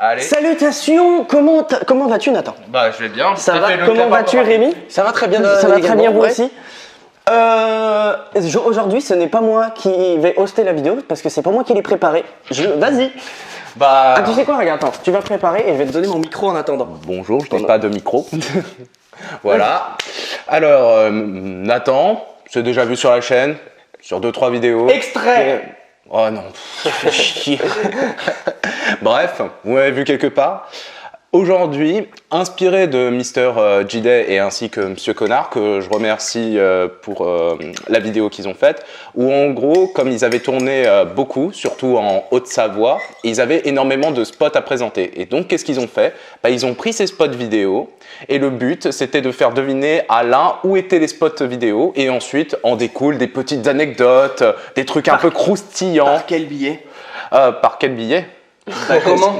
Allez. Salutations, comment vas-tu Nathan? Bah je vais bien. Ça va, comment vas-tu Rémi? Ça va très bien. Ça va très bien vous ouais. aussi. Aujourd'hui ce n'est pas moi qui vais hoster la vidéo parce que c'est pas moi qui l'ai préparé. Vas-y. Bah. Ah tu sais quoi, regarde, attends, tu vas préparer et je vais te donner mon micro en attendant. Bonjour, je n'ai pas de micro. Voilà. Alors, Nathan, c'est déjà vu sur la chaîne, sur 2-3 vidéos. Extrait. Oh non, tu fais chier. Bref, vous m'avez vu quelque part. Aujourd'hui, inspiré de Mister J-Day et ainsi que Monsieur Connard, que je remercie pour la vidéo qu'ils ont faite, où en gros, comme ils avaient tourné beaucoup, surtout en Haute-Savoie, ils avaient énormément de spots à présenter. Et donc, qu'est-ce qu'ils ont fait? Ils ont pris ces spots vidéo, et le but, c'était de faire deviner à l'un où étaient les spots vidéo, et ensuite, en découlent des petites anecdotes, des trucs un peu croustillants. Par quel billet? Par quel billet? Comment?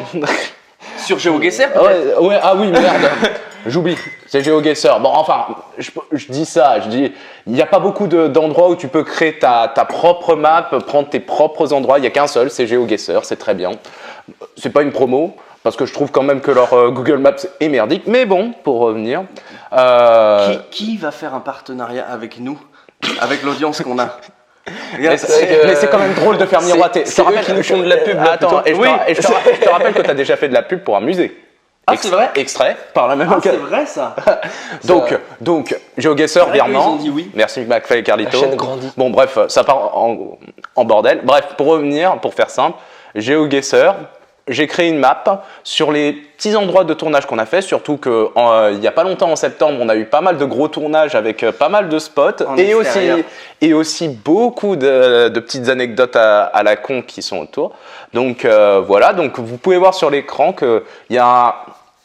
Sur GeoGuessr peut-être? Ouais, ah oui, merde, j'oublie, c'est GeoGuessr. Bon, enfin, je dis ça, je dis, il n'y a pas beaucoup d'endroits où tu peux créer ta propre map, prendre tes propres endroits, il n'y a qu'un seul, c'est GeoGuessr, c'est très bien. C'est pas une promo, parce que je trouve quand même que leur Google Maps est merdique, mais bon, pour revenir... Qui va faire un partenariat avec nous, avec l'audience qu'on a? Mais c'est quand même drôle de faire miroiter. C'est eux qui nous font de la pub. Attends, et je te rappelle que tu as déjà fait de la pub pour un musée. Ah, c'est vrai? Extrait par la même Ah, c'est occasion. vrai ça. Donc GeoGuessr, C'est vrai qu'ils virement. ont dit oui. Merci McFly et Carlito. La chaîne grandit. Bon, bref, ça part en bordel. Bref, pour revenir, pour faire simple, GeoGuessr, j'ai créé une map sur les petits endroits de tournage qu'on a fait, surtout qu'il n'y a pas longtemps, en septembre, on a eu pas mal de gros tournages avec pas mal de spots et aussi beaucoup de petites anecdotes à la con qui sont autour. Donc voilà, donc vous pouvez voir sur l'écran qu'il y a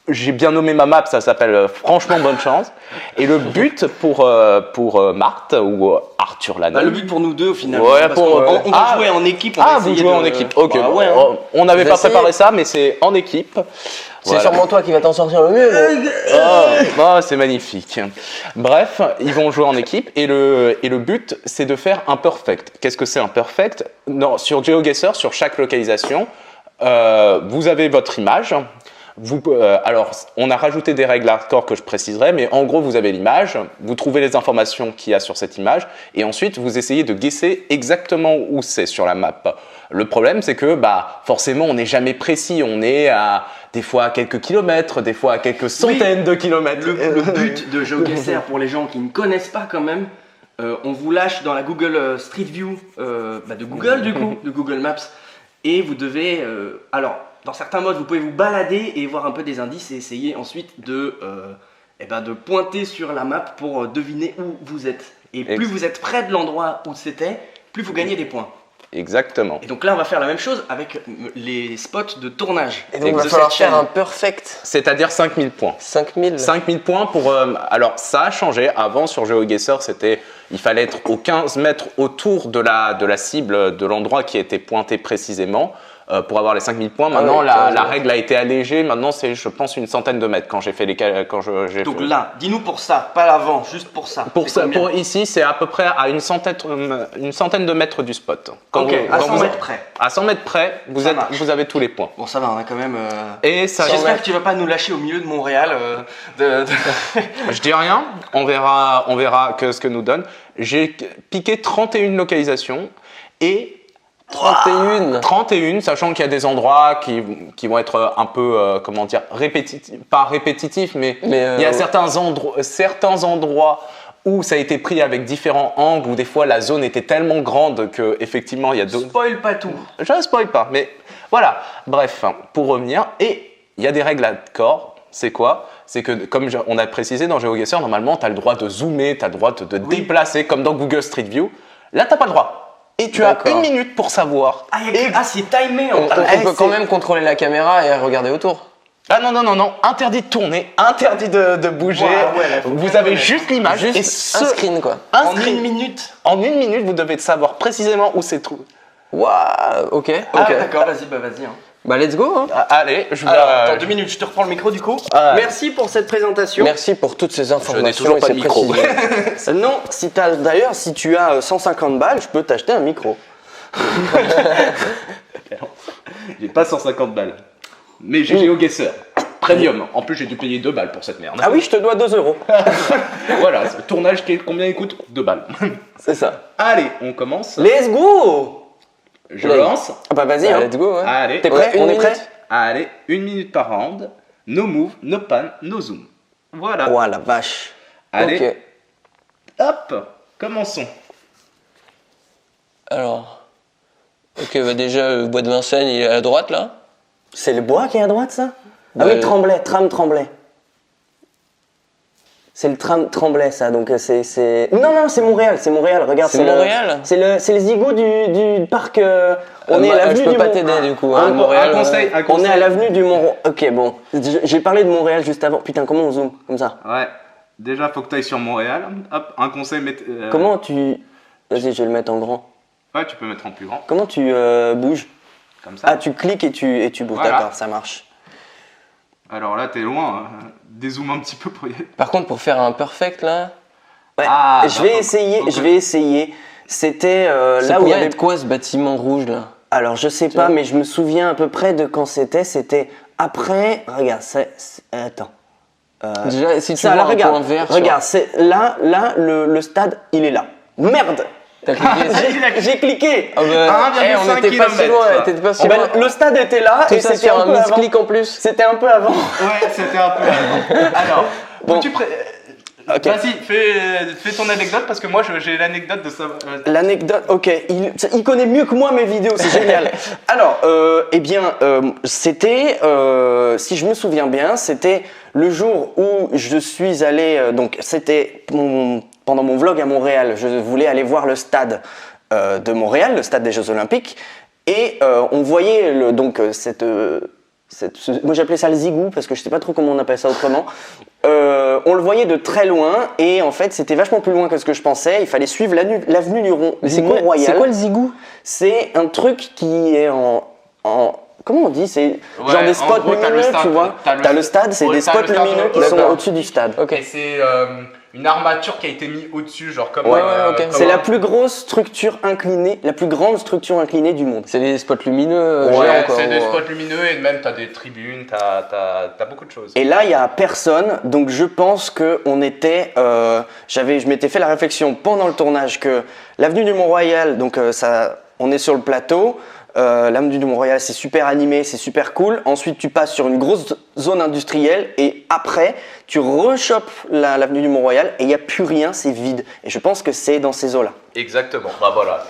j'ai bien nommé ma map, ça s'appelle Franchement Bonne Chance. Et le but pour Marthe ou Arthur Lannon. Le but pour nous deux au final. Ouais, parce qu'on va jouer en équipe. Vous jouez en équipe. Ok. Bah, ouais, on n'avait pas préparé ça, mais c'est en équipe. C'est sûrement toi qui vas t'en sortir le mieux. C'est magnifique. Bref, ils vont jouer en équipe et le but, c'est de faire un perfect. Qu'est-ce que c'est un perfect? Non, sur GeoGuessr, sur chaque localisation, vous avez votre image. Alors, on a rajouté des règles hardcore que je préciserai, mais en gros, vous avez l'image, vous trouvez les informations qu'il y a sur cette image, et ensuite, vous essayez de guesser exactement où c'est sur la map. Le problème, c'est que forcément, on n'est jamais précis, on est à des fois à quelques kilomètres, des fois à quelques centaines de kilomètres. Le but de GeoGuessr, pour les gens qui ne connaissent pas quand même, on vous lâche dans la Google Street View de Google du coup, de Google Maps, et vous devez... dans certains modes, vous pouvez vous balader et voir un peu des indices et essayer ensuite de pointer sur la map pour deviner où vous êtes. Et plus vous êtes près de l'endroit où c'était, plus vous gagnez des points. Exactement. Et donc là, on va faire la même chose avec les spots de tournage. Et donc, il va falloir faire un perfect. C'est-à-dire 5000 points. 5000 points pour... alors, ça a changé. Avant, sur GeoGuessr, il fallait être aux 15 mètres autour de la cible, de l'endroit qui était pointé précisément. Pour avoir les 5000 points. Maintenant, la règle a été allégée. Maintenant, c'est, je pense, une centaine de mètres quand j'ai fait les Donc là, dis-nous pour ça, pas l'avant, juste pour ça. Pour ici, c'est à peu près à une centaine de mètres du spot. À 100 mètres près. À 100 mètres près, vous avez tous les points. Bon, ça va, on a quand même... J'espère que tu vas pas nous lâcher au milieu de Montréal. Je dis rien, on verra ce que nous donne. J'ai piqué 31 localisations et... 31, sachant qu'il y a des endroits qui vont être un peu, répétitifs, pas répétitifs, mais il y a certains endroits où ça a été pris avec différents angles, où des fois la zone était tellement grande qu'effectivement il y a d'autres... Spoil pas tout. Je ne spoil pas, mais voilà. Bref, pour revenir, et il y a des règles hardcore. C'est quoi? C'est que, comme on a précisé dans GeoGuessr, normalement tu as le droit de zoomer, tu as le droit de te déplacer, comme dans Google Street View. Là, tu n'as pas le droit. Et tu as 1 minute pour savoir. C'est timé. On peut quand même contrôler la caméra et regarder autour. Ah non, interdit de tourner, interdit de bouger. Vous avez juste l'image. Juste un screen quoi. En 1 minute. En 1 minute, vous devez savoir précisément où c'est trouvé. Waouh, ok. D'accord, vas-y. Let's go. Allez, attends 2 minutes, je te reprends le micro du coup. Merci pour cette présentation. Merci pour toutes ces informations. Je n'ai toujours pas de micro. Non, d'ailleurs, si tu as 150 balles, je peux t'acheter un micro. J'ai pas 150 balles. Mais j'ai GeoGuessr. Premium. En plus, j'ai dû payer 2 balles pour cette merde. Ah oui, je te dois 2 €. Voilà, le tournage, combien il coûte? 2 balles. C'est ça. Allez, on commence. Let's go. Je lance. Ah bah vas-y, Bah, hein. let's go, ouais. Allez. T'es prêt? Ouais, On une est prêt? minute. Allez, 1 minute par round. No move, no pan, no zoom. Voilà. Oh la vache. Allez, Ok. hop, commençons. Alors. Ok, bah déjà, le bois de Vincennes, il est à droite, là. C'est le bois qui est à droite, ça? Ah Ouais. oui, tram Tremblay. C'est le tram Tremblay, ça, donc c'est... Non, c'est Montréal, regarde. C'est Montréal? C'est le zigot du parc... on est à l'avenue Je peux du pas Mont- t'aider, du coup. Un hein, Montréal. conseil, un On conseil. est à l'avenue du Mont... Ok, bon. J'ai parlé de Montréal juste avant. Putain, comment on zoome? Comme ça. Ouais, déjà, faut que tu ailles sur Montréal. Hop, un conseil. Comment tu... Vas-y, je vais le mettre en grand. Ouais, tu peux mettre en plus grand, Comment tu bouges? comme ça. Ah, tu cliques et tu bouges. Voilà. D'accord, ça marche. Alors là, t'es loin. Hein. Dézoome un petit peu pour y aller. Par contre, pour faire un perfect, là. Ouais. Ah, je bah, vais faut- essayer, faut que- je vais essayer. C'était Ça là où il y pourrait avait... être quoi, ce bâtiment rouge, là? Alors, je sais pas, vois. mais je me souviens à peu près de quand c'était. C'était après... Regarde, attends. Déjà, si tu Ça, vois là, un regarde, point vert sur- regarde, c'est là, le stade, il est là. Merde. T'as cliqué. J'ai cliqué. Ah bah, 1,5 on était pas si kilomètres. loin, t'étais pas si Oh, ben, loin. le stade était là Tout et ça c'était sur un un peu avant. misclick en plus. C'était un peu avant. Ouais, c'était un peu avant. Alors, Bon. Ok. Vas-y, fais ton anecdote parce que moi j'ai l'anecdote de ça. L'anecdote, ok, il connaît mieux que moi mes vidéos, c'est génial. Alors, eh bien, c'était, si je me souviens bien, c'était le jour où je suis allé, donc c'était pendant mon vlog à Montréal, je voulais aller voir le stade de Montréal, le stade des Jeux Olympiques, et on voyait moi j'appelais ça le zigou parce que je sais pas trop comment on appelle ça autrement. On le voyait de très loin et en fait c'était vachement plus loin que ce que je pensais. Il fallait suivre l'avenue du Mais du c'est quoi, Mont-Royal. c'est quoi le zigou? C'est un truc qui est en comment on dit? C'est Ouais, genre des en spots gros, t'as le lumineux, stade, tu vois. t'as le- T'as le stade, c'est Ouais, des t'as spots le stade, lumineux qui sont d'accord. au-dessus du stade. Ok. Et c'est une armature qui a été mise au-dessus, genre comme. Ouais, ok. comme C'est un- la plus grosse structure inclinée, la plus grande structure inclinée du monde. C'est les spots lumineux Ouais, géants, quoi. c'est des ou- spots lumineux et même t'as des tribunes, t'as beaucoup de choses. Et là, il y a personne, donc je pense que on était, je m'étais fait la réflexion pendant le tournage que l'avenue du Mont-Royal, donc on est sur le plateau. L'avenue du Mont-Royal, c'est super animé, c'est super cool. Ensuite, tu passes sur une grosse zone industrielle et après, tu rechopes l'avenue du Mont-Royal et il n'y a plus rien, c'est vide. Et je pense que c'est dans ces eaux-là. Exactement. Bah voilà,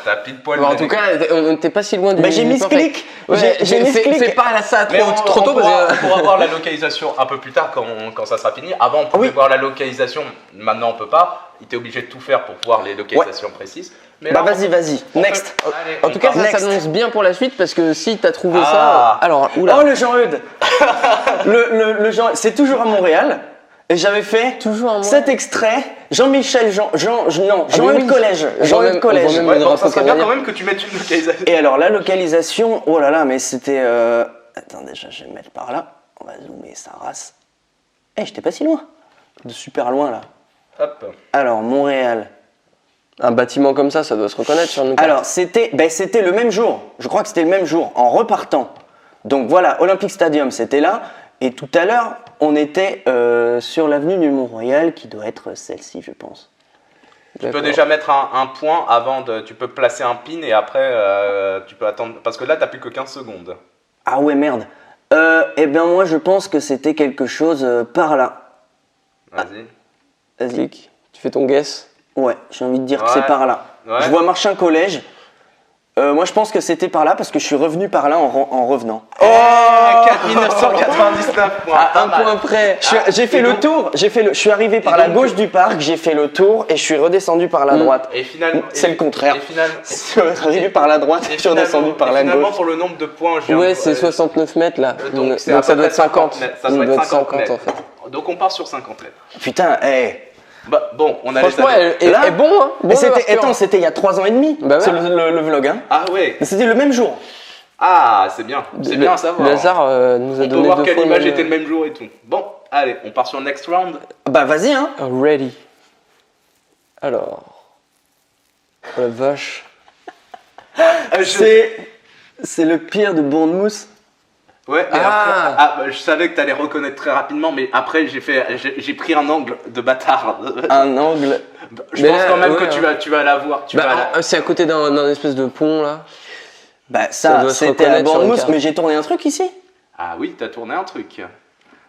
t'as pile poil. Bon, en tout cas, on n'était pas si loin du. Bah, j'ai du mis ce perfect. clic. Ouais, J'ai mis ce clic. fais pas là ça Mais trop tôt parce que. on pourra voir la localisation un peu plus tard quand ça sera fini. Avant, on pouvait Oui. voir la localisation. Maintenant, on peut pas. Il était obligé de tout faire pour voir les localisations précises. Mais Bah là, vas-y, on next. peut- Allez, En on tout cas, part. ça Next. s'annonce bien pour la suite parce que si t'as trouvé Ah. ça. Alors, oula. Oh le Jean-Eudes le Jean, c'est toujours à Montréal. Et j'avais fait Toujours à Montréal. cet extrait, Jean-Michel, Jean-Eudes oui. Collège. On Jean-Eudes voit Collège. même- Ouais, le bon, ça drapeau serait bien canadien. quand même que tu mettes une localisation. Et alors la localisation, oh là là, mais c'était... Attends, déjà je vais me mettre par là. On va zoomer sa race. Eh, j'étais pas si loin. De super loin là. Hop. Alors, Montréal. Un bâtiment comme ça doit se reconnaître sur une carte. Alors, c'était le même jour. Je crois que c'était le même jour, en repartant. Donc voilà, Olympic Stadium, c'était là. Et tout à l'heure, on était sur l'avenue du Mont-Royal, qui doit être celle-ci, je pense. Tu peux déjà mettre un point avant de. Tu peux placer un pin et après tu peux attendre. Parce que là, t'as plus que 15 secondes. Ah ouais, merde. Eh bien, moi, je pense que c'était quelque chose par là. Vas-y. Vas-y. Clique. Tu fais ton guess. Ouais, j'ai envie de dire que Ouais. c'est par là. Ouais. Je vois Marchin Collège. Moi, je pense que c'était par là parce que je suis revenu par là en revenant. Oh 4999 points. À pas un mal. point près. J'ai fait et le donc- tour. Je suis arrivé par et la donc- gauche du parc, j'ai fait le tour et je suis redescendu par la droite. Et finalement. C'est le contraire. Et finalement. Je suis arrivé par la droite et je suis redescendu par la finalement, gauche. pour le nombre de points, j'ai Ouais, un- c'est 69 mètres là. Donc, c'est à Donc ça peu doit près être 50. 50 mètres. Ça doit être 50 mètres. en fait. Donc on part sur 50 mètres. Putain, Bah, bon, on a Franchement, les années. elle Là- est bon, hein. Bon, Et c'était, Arthur. attends, c'était il y a 3 ans et demi. Bah ouais. C'est le vlog, hein. Ah ouais. Mais c'était le même jour. Ah, c'est bien. C'est bien à savoir. Le hasard nous a On peut donné voir deux quelle fois image le- était le même jour et tout. Bon, allez, on part sur le next round. Bah vas-y, hein. Ready. Alors. Oh la vache. C'est le pire de Bournemouth. Ouais, mais Ah. après, je savais que t'allais reconnaître très rapidement, mais après j'ai pris un angle de bâtard. Un angle. Je Mais pense là, quand même ouais, que tu vas la voir. C'est à côté d'un espèce de pont là. Bah Ça ça, doit se c'était à reconnaître sur une Bournemouth, carte. mais j'ai tourné un truc ici. Ah oui, t'as tourné un truc.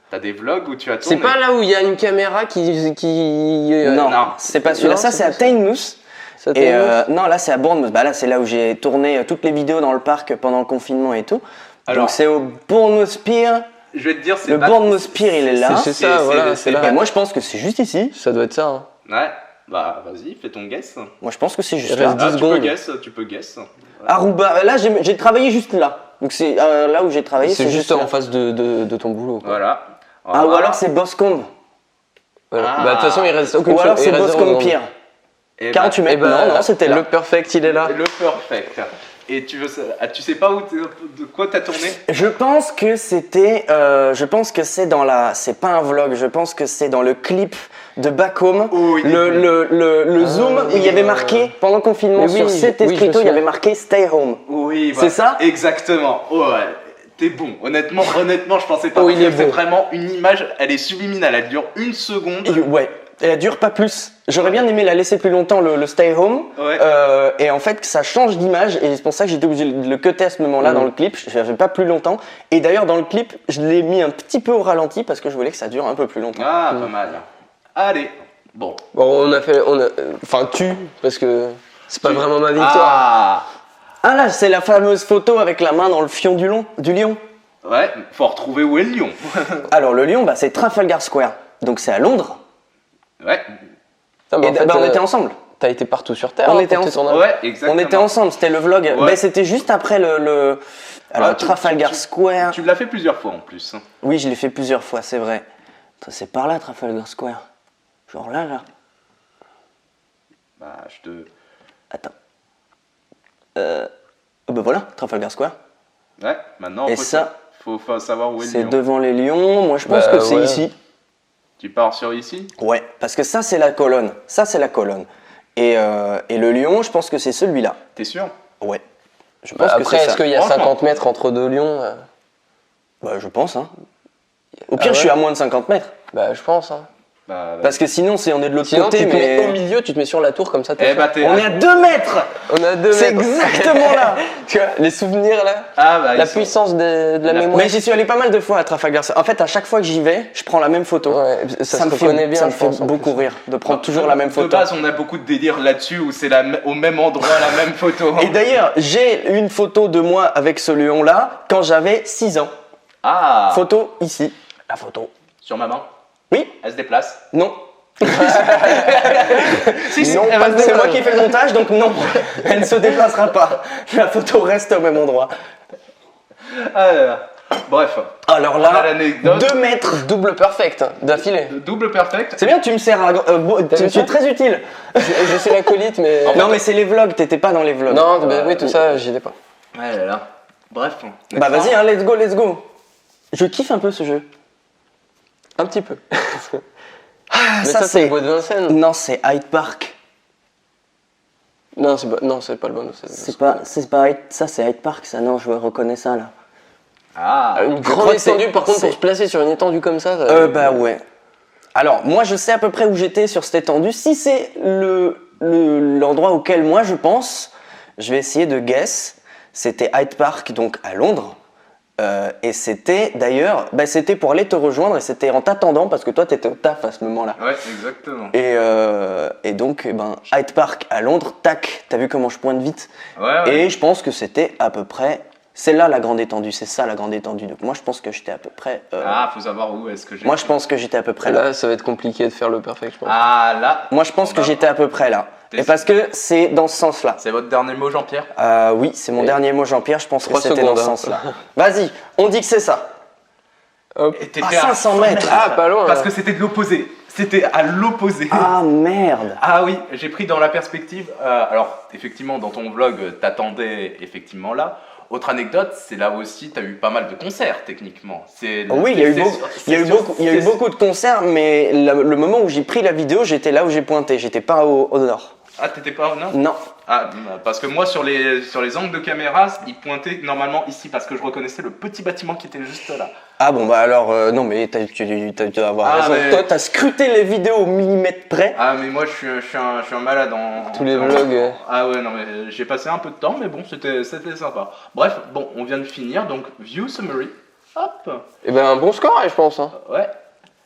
T'as des vlogs où tu as C'est tourné. pas là où il y a une caméra qui non, non. c'est pas celui-là. Non, Ça, c'est c'est à pas ça. Teignmouth. Ça Et t'émeut non, là, c'est à Bournemouth. Bah là, c'est là où j'ai tourné toutes les vidéos dans le parc pendant le confinement et tout. Alors- Donc c'est au Bournemouth Pier. Je vais te dire, c'est Le pas- Bournemouth Pier, il est là. C'est ça, voilà, c'est là. Et moi, je pense que c'est juste ici. Ça doit être ça. Hein. Ouais, bah vas-y, fais ton guess. Moi, je pense que c'est juste Il là. reste 10 Ah, secondes. tu peux guess. Aruba. Là, j'ai travaillé juste là. Donc c'est là où j'ai travaillé. C'est juste là. en face de ton boulot. Quoi. Voilà. Ah, ou alors c'est Boscombe. Voilà. Ah. Bah, de toute façon, il reste aucune Ou alors chose- c'est il reste zéro Boscombe seconde. Pier. Et 48 Eh mètres. ben, Non, c'était là. Le perfect, il est là. Le perfect. Et tu sais pas de quoi t'as tourné? Je pense que c'était. Je pense que c'est dans la. C'est pas un vlog. Je pense que c'est dans le clip de Back Home. Oh, il est le zoom où il y avait marqué pendant le confinement Mais oui, sur cet oui, je me escrito, il y souviens. avait marqué Stay Home. Oui, C'est ça Exactement. Oh, ouais. T'es bon. Honnêtement, je pensais pas. Oh, parce il est que c'est beau. vraiment une image. Elle est subliminale. Elle dure une seconde. Et ouais. Et elle dure pas plus. J'aurais bien aimé la laisser plus longtemps, le Stay Home. Ouais. Et en fait, ça change d'image. Et c'est pour ça que j'étais obligé de le cutter à ce moment-là dans le clip. Je n'avais pas plus longtemps. Et d'ailleurs, dans le clip, je l'ai mis un petit peu au ralenti parce que je voulais que ça dure un peu plus longtemps. Ah, pas mal. Allez. Bon. Bon, enfin, parce que c'est pas vraiment ma victoire. Ah. Ah là, c'est la fameuse photo avec la main dans le fion du lion. Ouais. Faut retrouver où est le lion. Alors, le lion, bah, c'est Trafalgar Square. Donc, c'est à Londres. Ouais. Putain, mais Et en fait, on était ensemble. T'as été partout sur Terre. On hein, était pour tes ensemble. tournages. Ouais, exactement. On était ensemble, c'était le vlog. Ouais. Bah, c'était juste après le alors, Ah, Trafalgar Square. Tu l'as fait plusieurs fois en plus. Oui, je l'ai fait plusieurs fois, c'est vrai. Attends, c'est par là, Trafalgar Square. Genre là. Bah, je te. Attends. Bah voilà, Trafalgar Square. Ouais. Maintenant. Et ça, faut savoir où est le c'est lion. devant les lions. Moi, je pense Bah, que c'est ouais. ici. Tu pars sur ici. Ouais, parce que ça, c'est la colonne. Ça, c'est la colonne. Et le lion, je pense que c'est celui-là. T'es sûr? Ouais. Je Bah, pense que après, c'est est-ce ça. qu'il y a Franchement. 50 mètres entre deux lions Bah, je pense, hein. Au pire, ouais je suis à moins de 50 mètres. Bah, je pense. Hein. Bah, Parce que sinon, on est de l'autre Sinon, côté, tu te mets au mais. milieu, tu te mets sur la tour comme ça. t'es Eh fait. bah, t'es. On est à 2 mètres. On a 2 C'est mètres. exactement là. Tu vois, les souvenirs là. Ah, bah, La ils sont- puissance de la La- mémoire. Mais j'y suis allé pas mal de fois à Trafalgar Square. En fait, à chaque fois que j'y vais, je prends la même photo. Ouais, ça se me reconnaît fait, bien, ça me je fait pense, en beaucoup plus. rire de prendre toujours la même De photo. base, on a beaucoup de délire là-dessus où c'est au même endroit la même photo. Et d'ailleurs, j'ai une photo de moi avec ce lion-là quand j'avais 6 ans. Ah. Photo ici. La photo. Sur ma main. Oui. Elle se déplace. Non. Si, Non, elle va se c'est moi déplacer. qui fais le montage, donc non. Elle ne se déplacera pas. La photo reste au même endroit. Ah là là. Bref. Alors On a là, l'anecdote. 2 mètres. Double perfect, hein, d'affilée. Double perfect. C'est bien, tu me sers à... tu vu ça es très utile. Je suis l'acolyte, mais. Non, mais c'est les vlogs, t'étais pas dans les vlogs. Non, bah, oui, tout ça, j'y étais pas. Ouais là là. Bref. Bah vas-y, hein, let's go. Je kiffe un peu ce jeu. Un petit peu. Ah, Mais ça, ça, c'est c'est... le bois de Vincennes. Non, c'est Hyde Park. Non, c'est pas le bon. C'est pas Hyde... Ça, c'est Hyde Park, ça. Non, je reconnais ça, là. Ah. Une crois grande que c'est- étendue, par contre, c'est- pour se placer sur une étendue comme ça. ça- Bah ouais. Alors, moi, je sais à peu près où j'étais sur cette étendue. Si c'est l'endroit auquel moi je pense, je vais essayer de guess. C'était Hyde Park, donc à Londres. Et c'était d'ailleurs, c'était pour aller te rejoindre et c'était en t'attendant parce que toi t'étais au taf à ce moment-là. Ouais, exactement. Et donc, Hyde Park à Londres, tac, t'as vu comment je pointe vite. Ouais. Et je pense que c'était à peu près, c'est là la grande étendue, c'est ça la grande étendue. Donc moi je pense que j'étais à peu près, Ah, faut savoir où est-ce que j'ai. moi je pense que j'étais à peu près là. Là, ça va être compliqué de faire le perfect, je pense. Ah là. Moi je pense que j'étais à peu près là. T'es Et parce que c'est dans ce sens-là. C'est votre dernier mot, Jean-Pierre? Oui, c'est mon Et dernier mot Jean-Pierre, je pense que 3 c'était secondes, dans ce hein. sens-là. Vas-y, on dit que c'est ça. Hop. Et À 500 mètres. Ah, pas loin. Parce là. que c'était de l'opposé. C'était à l'opposé. Ah merde. Ah oui, j'ai pris dans la perspective. Alors, effectivement, dans ton vlog, t'attendais effectivement là. Autre anecdote, c'est là aussi, t'as eu pas mal de concerts techniquement. Oui, il y a eu beaucoup de concerts, mais le moment où j'ai pris la vidéo, j'étais là où j'ai pointé, j'étais pas au nord. Ah, t'étais pas non? Non. Ah, parce que moi, sur les angles de caméra, il pointait normalement ici, parce que je reconnaissais le petit bâtiment qui était juste là. Ah bon, bah alors, non, mais tu dois avoir Ah, raison. mais- Toi, t'as scruté les vidéos au millimètre près. Ah, mais moi, je suis un malade en... Tous les en- vlogs. Ah ouais, non, mais j'ai passé un peu de temps, mais bon, c'était sympa. Bref, bon, on vient de finir, donc, view summary. Hop. Et ben un bon score, je pense. Hein. Ouais.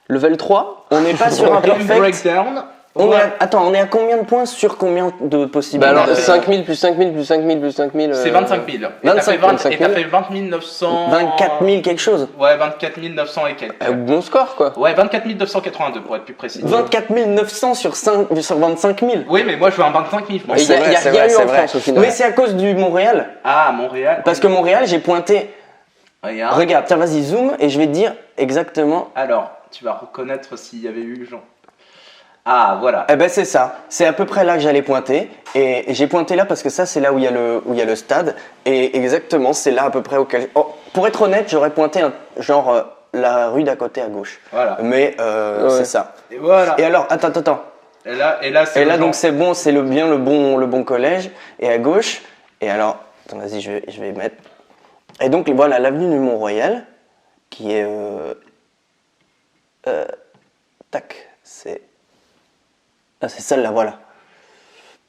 Level 3. On n'est pas sur un Game perfect. breakdown. On est Ouais. attends, on est à combien de points sur combien de possibles? Bah alors, non, 5000 plus 5000 plus 5000 plus 5000. C'est 25 000. Et 25 t'as fait 20 900... 24 000 quelque chose. Ouais, 24 900 et quelques. Bon score, quoi. Ouais, 24 982 pour être plus précis. 24 900 sur 25 000. Oui, mais moi je veux un 25 000. moi. Et il y C'est a, vrai, y a c'est rien vrai, eu c'est en vrai. France au final. Mais c'est à cause du Montréal. Ah, Montréal. Parce que Montréal, j'ai pointé. Regarde. Regarde, tiens, vas-y, zoom et je vais te dire exactement. Alors, tu vas reconnaître s'il y avait eu Jean. Ah, voilà. Eh ben c'est ça, c'est à peu près là que j'allais pointer et j'ai pointé là parce que ça c'est là où il y a le stade et exactement c'est là à peu près auquel. Oh, pour être honnête, j'aurais pointé la rue d'à côté à gauche. Voilà. Mais Ouais. c'est ça. Et voilà. Et alors attends. Et là, c'est Et là le donc Jean. c'est bon, c'est le bon collège et à gauche. Et alors attends, vas-y, je vais mettre. Et donc voilà l'avenue du Mont-Royal qui est tac, c'est c'est celle-là, voilà.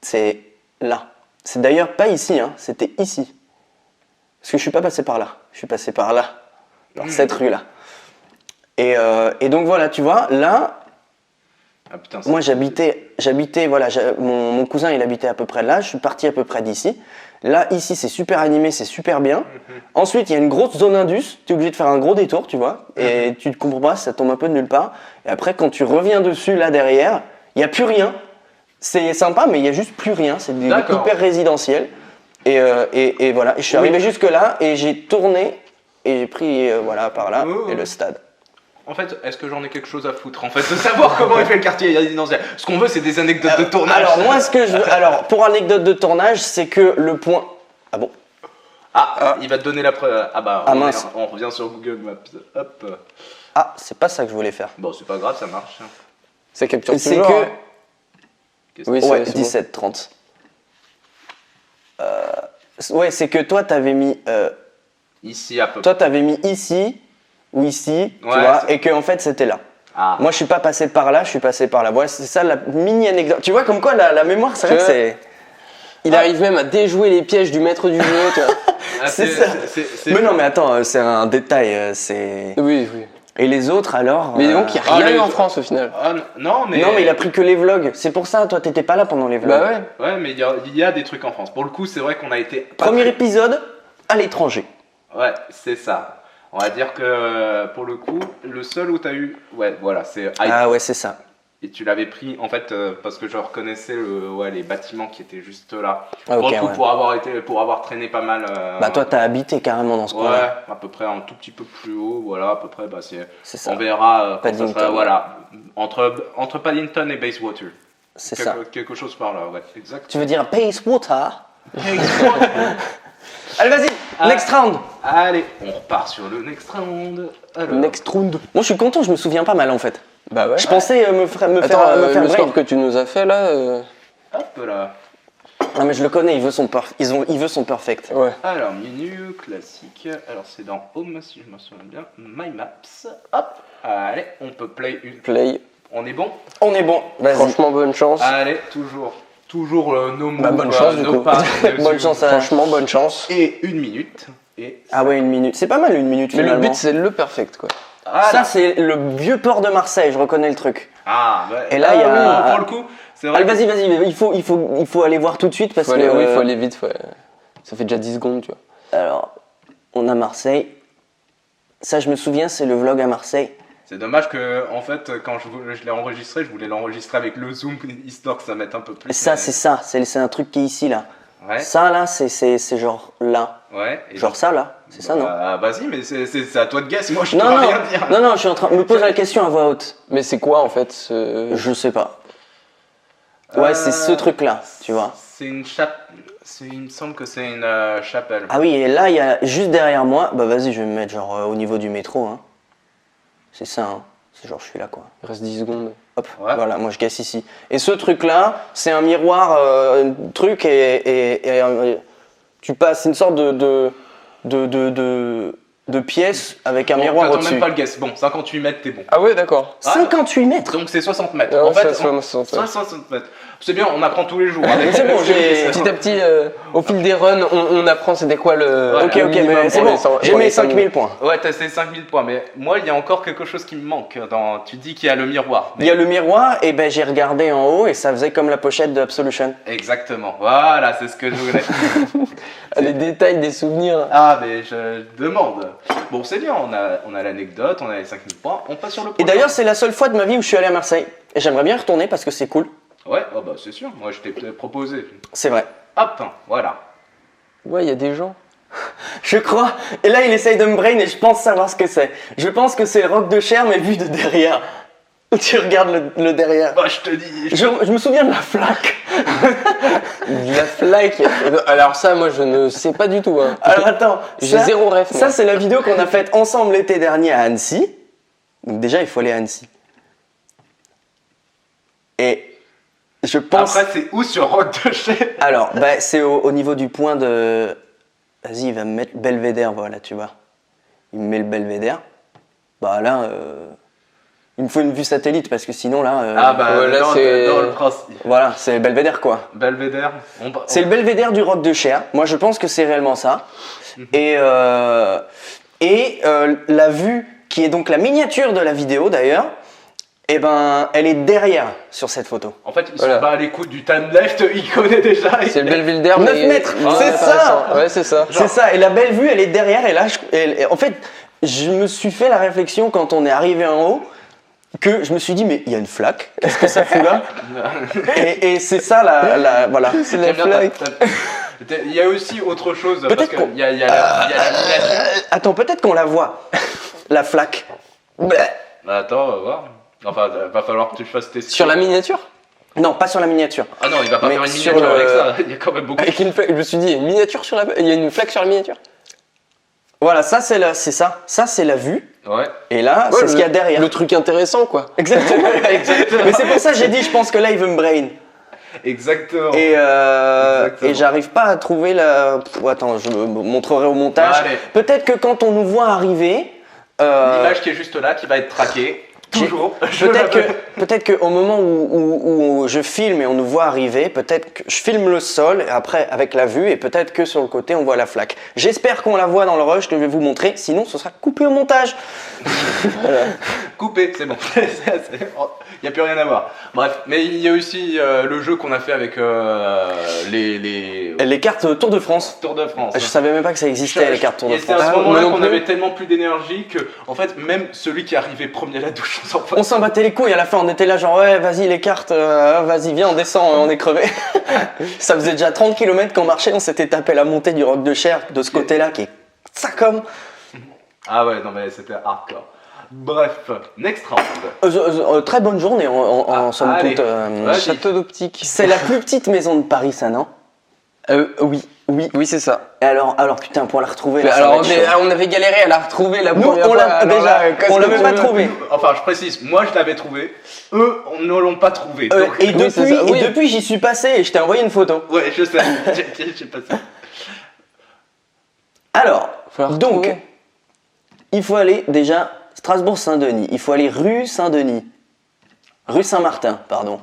C'est là. C'est d'ailleurs pas ici, hein, c'était ici. Parce que je suis pas passé par là. Je suis passé par là, par cette rue-là. Et donc voilà, tu vois, là, Ah putain, moi j'habitais, voilà, mon cousin il habitait à peu près là, je suis parti à peu près d'ici. Là, ici c'est super animé, c'est super bien. Ensuite, il y a une grosse zone indus, tu es obligé de faire un gros détour, tu vois, et tu ne comprends pas, ça tombe un peu de nulle part. Et après, quand tu reviens dessus, là derrière, il n'y a plus rien. C'est sympa, mais il n'y a juste plus rien, c'est D'accord. hyper résidentiel. Et voilà, et je suis Oui. arrivé jusque là, et j'ai tourné, et j'ai pris, voilà, par là, Oh. et le stade. En fait, est-ce que j'en ai quelque chose à foutre en fait de savoir comment il fait le quartier résidentiel? Ce qu'on veut, c'est des anecdotes de tournage. Alors moi, ce que je veux, alors pour anecdote de tournage, c'est que le point. Ah bon. Ah, il va te donner la preuve. Ah bah, Ah, mince. on revient sur Google Maps. Hop. Ah, c'est pas ça que je voulais faire. Bon, c'est pas grave, ça marche. Ça capture C'est toujours. que. hein. Qu'est-ce Oui, que- Ouais, c'est bon. 17-30. Ouais, c'est que toi, t'avais mis. Ici à peu près. Toi, t'avais mis ici ou ici, tu Ouais, vois, c'est- et que en fait, c'était là. Ah. Moi, je suis pas passé par là, je suis passé par là. Voilà, c'est ça la mini anecdote. Tu vois, comme quoi la mémoire, c'est vrai que Tu vois, c'est. Il arrive même à déjouer les pièges du maître du jeu, tu vois. Ah, c'est ça. Mais non, mais attends, c'est un détail. C'est. Oui, oui. Et les autres alors Mais donc, il n'y a Ah, rien les- eu en France au final. Ah, non, mais. Non, mais il a pris que les vlogs. C'est pour ça, toi, t'étais pas là pendant les vlogs. Bah ouais. Ouais, mais il y a des trucs en France. Pour le coup, c'est vrai qu'on a été. pas Premier très- épisode à l'étranger. Ouais, c'est ça. On va dire que pour le coup, le seul où t'as eu. Ouais, voilà, c'est Hype. Ah ouais, c'est ça. Et tu l'avais pris en fait parce que je reconnaissais les bâtiments qui étaient juste là. Ah, pour ok, le coup, ouais. pour avoir traîné pas mal. Bah toi, t'as habité carrément dans ce Ouais, coin-là. à peu près un tout petit peu plus haut, voilà, à peu près. Bah, C'est ça. on verra quand ça Paddington. sera, voilà, entre Paddington et Bayswater. C'est ça. Quelque chose par là, ouais, exact. Tu veux dire Bayswater? Allez, vas-y, Ah. next round. Allez, on repart sur le next round. Alors, Next round. Moi, je suis content, je me souviens pas mal en fait. Bah ouais. Je pensais me faire Attends, me faire le brain. score que tu nous as fait là. hop là. Non, mais je le connais, il veut son perfect. Ouais. Alors, menu classique. Alors, c'est dans Home, si je me souviens bien. My Maps. Hop. Allez, on peut play une. Play. On est bon? On est bon, vas-y. Franchement, bonne chance. Allez, toujours nos mots. Bah, bonne chance, du coup. Bonne chance à. Franchement, bonne chance. Et 1 minute. Et Ah ouais, 1 minute. C'est pas mal 1 minute Mais le finalement. but, c'est le perfect, quoi. Ça, c'est le vieux port de Marseille, je reconnais le truc. Ah, bah, Et là, il y a- oui, pour le coup, c'est vrai. Allez, vas-y, mais il faut aller voir tout de suite parce Faut que. aller, oui, faut aller vite. Ça fait déjà 10 secondes, tu vois. Alors, on a Marseille. Ça, je me souviens, c'est le vlog à Marseille. C'est dommage que, en fait, quand je l'ai enregistré, je voulais l'enregistrer avec le zoom, histoire que ça mette un peu plus. Ça, mais- c'est ça. C'est un truc qui est ici, là. Ouais. Ça, là, c'est genre là. Ouais. et Genre ça, là. C'est ça, non? Ah, vas-y, mais c'est à toi de guess. Moi, je Non, dois non, rien dire. non, je suis en train. Me pose la question à voix haute. Mais c'est quoi en fait ce. Je sais pas. Ouais, c'est ce truc-là, tu vois. C'est une il me semble que c'est une chapelle. Ah oui, et là, il y a juste derrière moi. Bah, vas-y, je vais me mettre genre au niveau du métro. Hein. C'est ça, hein. C'est genre je suis là quoi. Il reste 10 secondes. Hop, Ouais. voilà, moi je guesse ici. Et ce truc-là, c'est un miroir, truc tu passes une sorte de pièce avec un Bon, miroir t'attends au-dessus. même pas le guess. Bon, 58 mètres, t'es bon. Ah ouais, d'accord. 58 mètres. Donc c'est 60 mètres. Ah, en fait, ça, 60 mètres. 60 mètres. C'est bien, on apprend tous les jours. hein. Mais c'est bon, j'ai- Petit à petit, au fil des runs, on apprend c'était quoi le. Ouais, Ok, le ok, minimum mais c'est pour bon, les cent- j'ai pour mes les 5000. 5000 points. Ouais, t'as ces 5000 points, mais moi, il y a encore quelque chose qui me manque. Tu dis qu'il y a le miroir. Il y a le miroir, et ben j'ai regardé en haut et ça faisait comme la pochette de Absolution. Exactement, voilà, c'est ce que je voulais. Ah, les détails des souvenirs. Ah, mais je demande. Bon, c'est bien, on a l'anecdote, on a les 5000 points, on passe sur le Et prochain. d'ailleurs, c'est la seule fois de ma vie où je suis allé à Marseille. Et j'aimerais bien y retourner parce que c'est cool. Ouais, oh bah c'est sûr, moi je t'ai proposé. C'est vrai. Hop, voilà. Ouais, il y a des gens. Je crois. Et là, il essaye de me brain et je pense savoir ce que c'est. Je pense que c'est le roc de Cher, mais vu de derrière. Tu regardes le derrière. Bah, je te dis. Je me souviens de la flaque. La flaque. Alors ça, moi, je ne sais pas du tout. Hein. Alors attends, J'ai ça- zéro ref. moi. Ça, c'est la vidéo qu'on a faite ensemble l'été dernier à Annecy. Donc déjà, il faut aller à Annecy. Et je pense... Après, c'est où sur Rock de Chef? Alors, bah, c'est au niveau du point de... Vas-y, il va me mettre Belvédère, voilà, tu vois. Il me met le Belvédère. Bah là, il me faut une vue satellite parce que sinon là... Ah bah, ouais, là, dans, c'est- dans le principe. Voilà, c'est le Belvédère quoi. Belvédère. C'est le Belvédère du roc de Cher. Moi, je pense que c'est réellement ça. Et la vue, qui est donc la miniature de la vidéo d'ailleurs, eh ben, elle est derrière sur cette photo. En fait, il Voilà. se bat à l'écoute du time left, il connaît déjà. C'est le Belvédère. 9 mais- mètres, Ouais, c'est ça. intéressant. Ouais, c'est ça. C'est ça, et la belle vue, elle est derrière. Et là, en fait, je me suis fait la réflexion quand on est arrivé en haut, que je me suis dit, mais il y a une flaque, qu'est-ce que ça fout là? Et c'est ça, voilà. C'est la Bien, flaque. il y a aussi autre chose, parce Peut-être qu'il qu'on- y a la miniature. Attends, peut-être qu'on la voit, la flaque. Bah, attends, on va voir. Enfin, va falloir que tu fasses tes Sur la miniature. Non, pas sur la miniature. Ah non, il va pas Mais faire une sur miniature avec le- ça. Il y a quand même beaucoup. Avec une flaque. Je me suis dit, il y a une miniature sur la. Il y a une flaque sur la miniature. Voilà, ça c'est ça. Ça c'est la vue. Ouais. Et là, Ouais, c'est ce qu'il y a derrière. Le truc intéressant, quoi. Exactement. Mais c'est pour ça que j'ai dit, je pense que là, il veut me brain. Exactement. Et j'arrive pas à trouver la. Pff, attends, je me montrerai au montage. Allez. Peut-être que quand on nous voit arriver. L'image qui est juste là, qui va être traquée. Toujours. Peut-être que au moment où je filme et on nous voit arriver, peut-être que je filme le sol et après avec la vue et peut-être que sur le côté on voit la flaque. J'espère qu'on la voit dans le rush que je vais vous montrer, sinon ce sera coupé au montage. Coupé, c'est bon. Il n'y a plus rien à voir. Bref, mais il y a aussi le jeu qu'on a fait avec les Les cartes Tour de France. Tour de France. Je savais même pas que ça existait les cartes Tour de Et c'est à France. ce moment-là moi non qu'on plus. avait tellement plus d'énergie que, en fait, même celui qui arrivait premier à la douche, on s'en fout. On s'en battait les couilles à la fin, on était là genre ouais vas-y les cartes, vas-y viens on descend, on est crevé. Ça faisait déjà 30 km qu'on marchait, on s'était tapé la montée du roc de Cher de ce côté-là qui est ça comme. Ah ouais, non mais c'était hardcore. Bref, next round. Très bonne journée en somme allez. toute. Vas-y. Château d'optique. C'est la plus petite maison de Paris ça non? Oui, c'est ça. Et alors putain pour la retrouver là, ça Alors, va être chaud. on avait galéré à la retrouver la Nous première on fois. l'a alors déjà, là, qu'est-ce on que l'avait tu pas veux trouvé. Enfin, je précise, moi je l'avais trouvé, eux on ne l'ont pas trouvé. Donc, Et oui, c'est ça, oui. depuis j'y suis passé et je t'ai envoyé une photo. ouais, je sais, j'ai pas ça. Alors, Falloir donc, retrouver. il faut aller déjà Strasbourg-Saint-Denis. Il faut aller rue Saint-Denis. Rue Saint-Martin, pardon.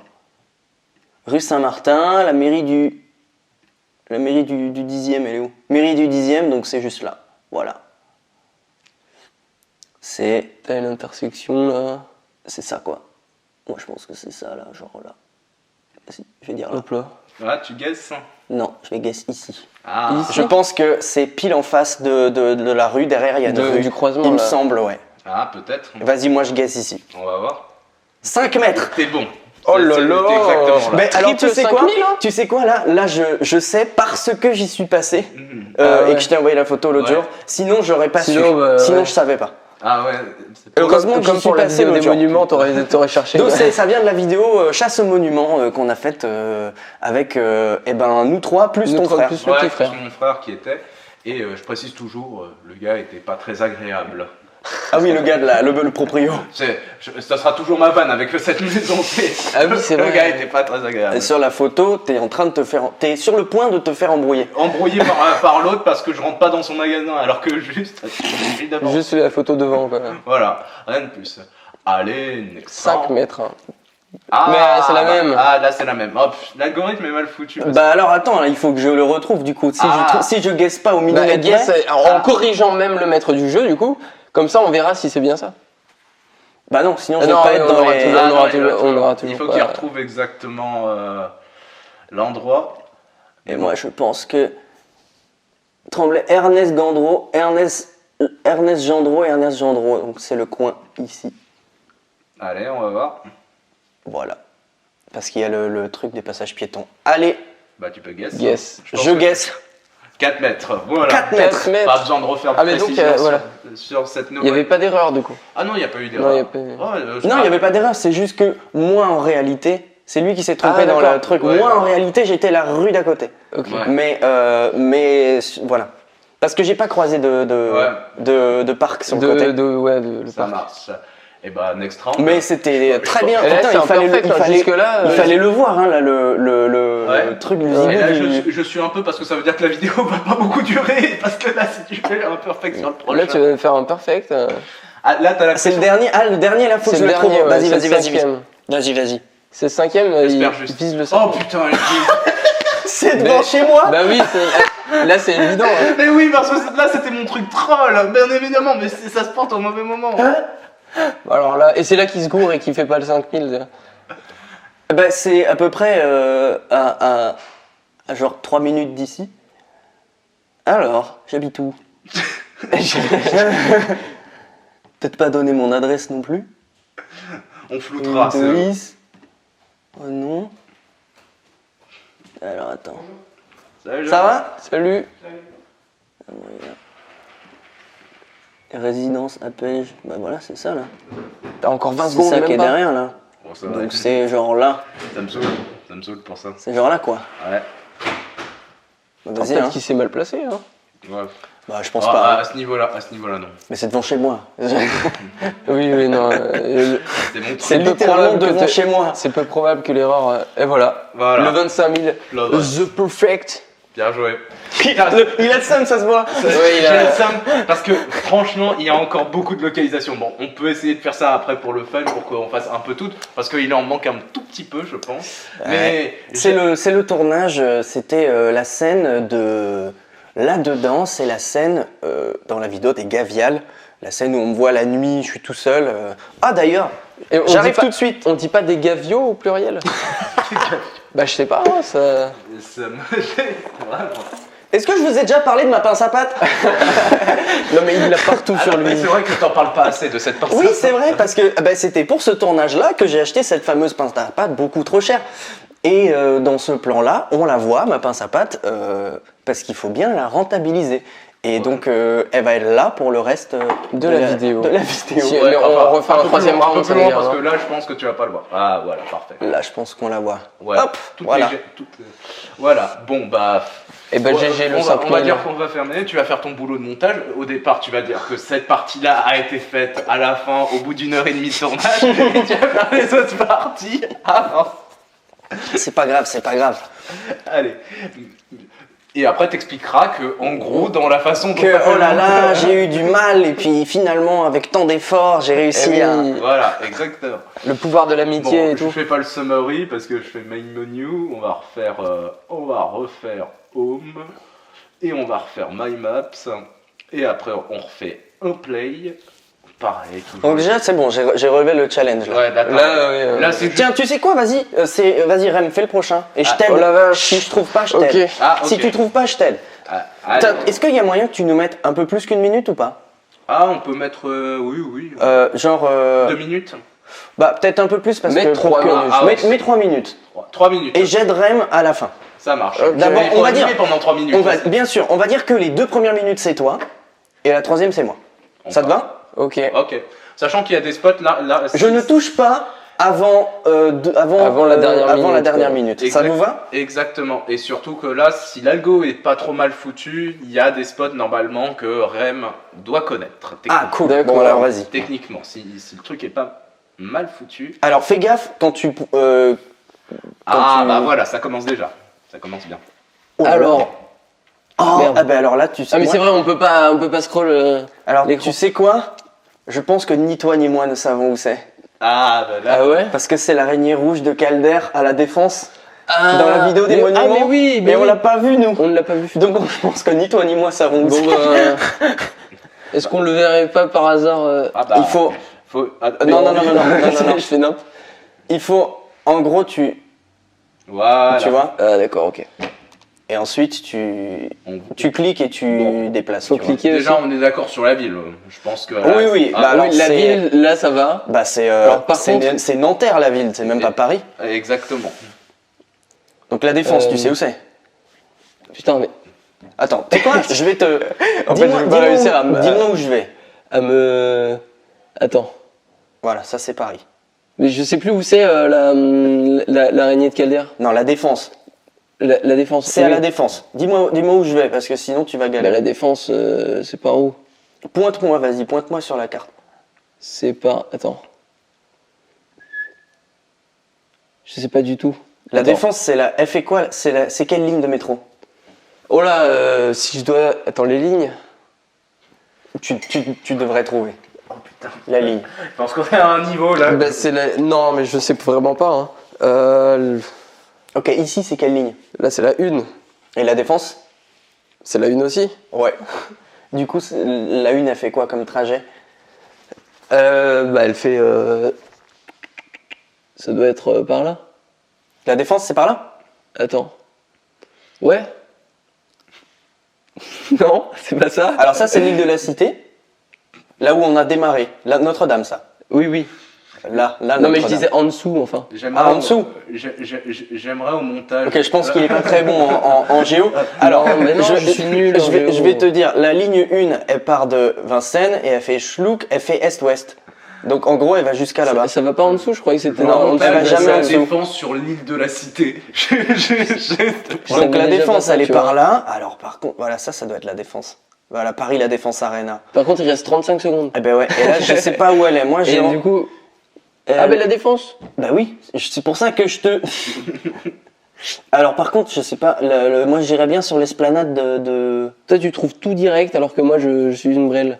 Rue Saint-Martin, la mairie du 10e, elle est où? Mairie du 10e, donc c'est juste là. Voilà. C'est T'as une intersection là. ça quoi. Moi je pense que c'est ça là, genre là. Vas-y, je vais dire là. Hop là. Voilà, tu guesses. Non, je vais guess ici. Ah, Ici. Je pense que c'est pile en face de la rue, derrière il y a une rue. Du croisement Il me là. semble, ouais. ah peut-être. Vas-y, moi je guess ici. On va voir. 5 mètres. T'es bon. Oh là C'est là. exactement là. Mais alors tu Triple sais quoi 5000, hein. Tu sais quoi là je sais parce que j'y suis passé Ah ouais. et que je t'ai envoyé la photo l'autre Ouais. jour. Sinon j'aurais pas Sinon, su. bah, Sinon ouais. je savais pas. Ah ouais, c'est pas... Heureusement que j'y Comme suis pour la passé vidéo l'autre des jour. monuments, t'aurais cherché. Donc quoi. ça vient de la vidéo chasse aux monuments qu'on a faite avec nous trois plus Nous ton trois frère. plus. Le petit frère. c'est mon frère qui était. Et je précise toujours, le gars était pas très agréable. Ah oui, le gars de le proprio. Ça sera toujours ma vanne avec cette maison. Ah oui, c'est Le vrai. gars était pas très agréable. Et sur la photo, t'es en train de t'es sur le point de te faire embrouiller. Embrouillé par l'autre parce que je rentre pas dans son magasin alors que juste. Évidemment. Juste la photo devant, quoi. Voilà, rien de plus. Allez, next 5 round. mètres. Hein. Ah, Mais c'est la même. Ah, là c'est la même. Hop, l'algorithme est mal foutu. Bah alors attends, là, il faut que je le retrouve du coup. Si je guesse pas au Bah, millimètre guess, près, en corrigeant même le maître du jeu, du coup, comme ça on verra si c'est bien ça. bah non, sinon je Non, vais pas on être dans aura les... toujours- Ah, on aura non, toujours- on aura toujours il faut pas- qu'il retrouve exactement l'endroit. Et moi je pense que Tremblay, Ernest Gendreau, Ernest Gendreau, donc c'est le coin ici. Allez, on va voir. Voilà. Parce qu'il y a le truc des passages piétons. Allez, Bah tu peux guess. Guess. je guesse. 4 mètres, voilà. 4 mètres. 4 mètres. Pas besoin de refaire de Ah, mais donc, précision voilà. sur cette Il nouvelle. n'y avait pas d'erreur du coup. Ah non, il n'y a pas eu Non, il y a d'erreur. pas- Non, il n'y avait pas d'erreur, c'est juste que moi en réalité, c'est lui qui s'est trompé Ah, dans d'accord. le truc. Ouais. Moi en réalité, j'étais la rue d'à côté. Ok. Ouais. Mais voilà. Parce que j'ai pas croisé de parc sur le côté. Le Ça parc. marche. Et bah, next round. Mais c'était très bien. Et là, Putain, c'est un perfect, hein, jusque-là, il fallait le voir, hein, là, le Ouais. truc du Et là, du- je suis un peu parce que ça veut dire que la vidéo va pas beaucoup durer. Parce que là, si tu fais un perfect sur le prochain. Là, tu vas faire un perfect. Ah, là, t'as la C'est le pression. dernier. Ah, le dernier, là, faut que C'est je le le trouve. dernier, ouais, Vas-y, c'est vas-y, le vas-y. cinquième. Vas-y, vas-y. C'est le 5ème, il J'espère juste. vise le Oh 5ème. putain, elle dit. C'est devant chez moi. Bah oui, là c'est évident. Hein. Mais oui, parce que là, c'était mon truc troll. Bien évidemment, mais ça se porte au mauvais moment. Alors là, et c'est là qu'il se gourre et qu'il fait pas le 5000. Bah, c'est à peu près à genre 3 minutes d'ici. Alors, j'habite où? Peut-être pas donner mon adresse non plus. On floutera. c'est- Louis. Oh non. Alors attends. Salut, Ça va? Salut. Résidence à Pêche. Bah voilà, c'est ça là. T'as encore 20 C'est secondes, ça qui est même pas. derrière là. Bon, ça va. Donc c'est genre là. Ça me saoule. Ça me saoule pour ça. C'est genre là quoi. Ouais. Bah, Attends, vas-y peut-être hein. qu'il s'est mal placé. Hein. Ouais. Bah je pense Ah, pas. hein. à ce niveau-là, non. Mais c'est devant chez moi. Oui, non. C'est mon C'est truc. peu littéralement probable que devant t'aies- chez moi. C'est peu probable que l'erreur. Et voilà. Voilà. Le 25 000. Là, ouais. The perfect. Bien joué. Il a le seum, ça se voit. Ouais, il J'ai a- le seum parce que franchement, il y a encore beaucoup de localisations. Bon, on peut essayer de faire ça après pour le fun, pour qu'on fasse un peu tout, parce qu'il en manque un tout petit peu, je pense. Mais C'est le tournage, c'était la scène de... Là-dedans, c'est la scène dans la vidéo des Gavial, la scène où on me voit la nuit, je suis tout seul. Ah d'ailleurs, Et on j'arrive dit pas- tout de suite. On dit pas des gaviots au pluriel? Bah je sais pas, hein, ça. ça me gêne vraiment. Est-ce que je vous ai déjà parlé de ma pince à pâte? Non mais il l'a partout sur Alors, mais lui. c'est vrai que t'en parles pas assez de cette partie. Oui, c'est vrai, parce que bah, c'était pour ce tournage-là que j'ai acheté cette fameuse pince à pâte beaucoup trop chère. Et dans ce plan-là, on la voit, ma pince à pâte, parce qu'il faut bien la rentabiliser. Et donc, elle va être là pour le reste De la vidéo. De la vidéo. Si- mais on refait un peu troisième plus loin, round, un peu ça plus loin, veut dire, parce hein. que là, je pense que tu vas pas le voir. Ah, voilà, parfait. Là, je pense qu'on la voit. Ouais. Hop, Toutes voilà. Voilà, bon bah. Et ben Ouais, GG le on 5 va dire qu'on va fermer, tu vas faire ton boulot de montage. Au départ, tu vas dire que cette partie-là a été faite à la fin, au bout d'une heure et demie de tournage, et tu vas faire les autres parties avant. C'est pas grave, c'est pas grave. Allez. Et après, t'expliqueras que, en gros, dans la façon dont Que, t'as fait oh le là là, montage- j'ai eu du mal, et puis finalement, avec tant d'efforts, j'ai réussi Eh à... oui. Voilà, exactement. Le pouvoir de l'amitié Bon, et je tout. fais pas le summary parce que je fais main menu. On va refaire home et on va refaire my maps et après on refait un play. Pareil. toujours. Donc déjà, c'est bon, j'ai relevé le challenge. Là. Ouais, d'accord. Là, ouais, Là, c'est juste- Tiens, tu sais quoi, vas-y, vas-y Rem, fais le prochain. Et je Ah, t'aide. oh la vache. Si je trouve pas, je t'aide. Ok. Ah, ok. Si tu trouves pas, je t'aide. Ah, allez. Est-ce qu'il y a moyen que tu nous mettes un peu plus qu'une minute ou pas? Ah, on peut mettre. Oui. Genre. 2 minutes. Bah, peut-être un peu plus parce Mets que. 3 pour que- minutes. Ah ouais. mets 3 minutes. 3 minutes. Et j'aide Rem à la fin. Ça marche. D'abord, Il faut on va dire- animer pendant 3 minutes. On va, bien sûr, on va dire que les 2 premières minutes c'est toi et la 3e c'est moi. On Ça te part. va? Ok. Ok. Sachant qu'il y a des spots là. Je ne touche pas Avant la dernière minute, minute. Ça vous va? Exactement. Et surtout que là, si l'algo est pas trop mal foutu, il y a des spots normalement que Rem doit connaître. Ah, cool. D'accord. Bon, alors vas-y. Techniquement, si le truc est pas mal foutu. Alors fais gaffe quand tu. Bah voilà, ça commence déjà. Ça commence bien. Alors, Oh, merde. ah ben alors là, tu sais. ah mais moi- c'est vrai, on peut pas scroll. Alors l'écran. tu sais quoi? Je pense que ni toi ni moi ne savons où c'est. Ah bah là. Ah ouais. Parce que c'est l'araignée rouge de Calder à la Défense. Ah, Dans la vidéo des monuments. Ah mais oui, Mais on l'a pas vu nous. on ne l'a pas vu. Donc je pense que ni toi ni moi savons où Bon, c'est. est-ce qu'on le verrait pas par hasard Ah bah, Il faut. non, non. Je fais n'importe. Il faut. En gros, tu Voilà. vois. Ah d'accord, ok. Et ensuite, tu On- cliques et tu Bon. déplaces. Faut tu vois. cliquer Déjà, aussi. on est d'accord sur la ville. Je pense que. Oui, oui. Ah, Bah, alors, oui, la c'est- ville, là ça va. Bah c'est Alors, par contre- c'est Nanterre la ville, c'est même pas Paris. exactement. Donc la Défense, Euh, tu sais où c'est? Putain, mais Attends, tu sais quoi? Je vais te. En fait, je vais pas réussir à me- dis-moi où je vais. à me. Attends. Voilà, ça c'est Paris. Mais je sais plus où c'est l'araignée de Calder. Non, la Défense. La défense. C'est à Oui. la Défense. Dis-moi où je vais parce que sinon tu vas Bah, galérer. la défense, c'est par où? Pointe-moi, vas-y, pointe-moi sur la carte. C'est par. Attends. Je sais pas du tout. La Attends. Défense, c'est la. Elle fait quoi? C'est quelle ligne de métro? Oh là, si je dois. Attends, les lignes. Tu devrais trouver Oh putain. la ligne. Je pense qu'on est à un niveau là. Bah, c'est la... Non, mais je sais vraiment pas. Hein. Ok, ici c'est quelle ligne? Là, c'est la 1. Et la Défense? C'est la 1 aussi. Ouais. Du coup, la une, elle fait quoi comme trajet? Bah, elle fait. Ça doit être par là. La Défense, c'est par là? Attends. Ouais. Non, c'est pas ça. Alors ça, c'est l'île de la Cité. Là où on a démarré. Notre-Dame, ça. Oui, oui. Là, Non, mais je Notre-Dame. disais en dessous, enfin. J'aimerais Ah, en dessous. J'aimerais au montage. Ok, je pense qu'il est pas très bon en géo. Alors, Non, mais non, je suis nul en je géo. vais te dire, la ligne 1, elle part de Vincennes et elle fait Schluck, elle fait Est-Ouest. Donc en gros, elle va jusqu'à là-bas. Ça va pas en dessous, je croyais que c'était Non, en elle dessous. va jamais en la dessous. défense sur l'île de la cité. Ça Donc m'est la déjà Défense, passé, elle est tu par vois. là. Alors par contre, voilà, ça doit être la Défense. Voilà, Paris, la Défense Arena. Par contre, il reste 35 secondes. Eh ben ouais, et là, je sais pas où elle est. Moi, j'ai. Et du coup. elle- Ah, mais la défense. Bah oui, c'est pour ça que je te. Alors par contre, je sais pas, moi j'irais bien sur l'esplanade de... Toi, tu trouves tout direct alors que moi, je suis une brêle.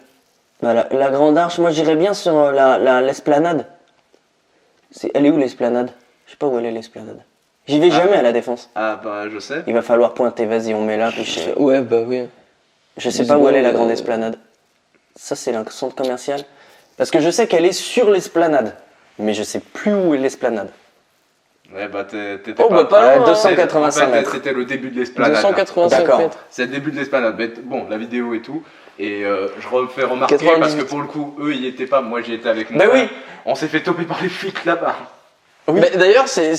Bah, la Grande Arche, moi j'irais bien sur l'esplanade. Elle est où l'esplanade? Je sais pas où elle est l'esplanade. J'y vais jamais à la Défense. Ah bah je sais. Il va falloir pointer, vas-y, on met là, puis Ouais, bah oui. je sais pas où elle est la grande Euh, esplanade. Ça c'est le centre commercial. Parce que je sais qu'elle est sur l'esplanade, mais je sais plus où est l'esplanade. Ouais bah t'étais Oh, bah, pas Ouais, loin, 285 En fait, mètres. c'était le début de l'esplanade. 285 D'accord. mètres. C'est le début de l'esplanade. Mais bon, la vidéo et tout. Et je refais remarquer 98. parce que pour le coup, eux y étaient pas. Moi j'y étais avec mon Bah frère. oui. On s'est fait toper par les flics là-bas. Oui. Mais d'ailleurs, c'est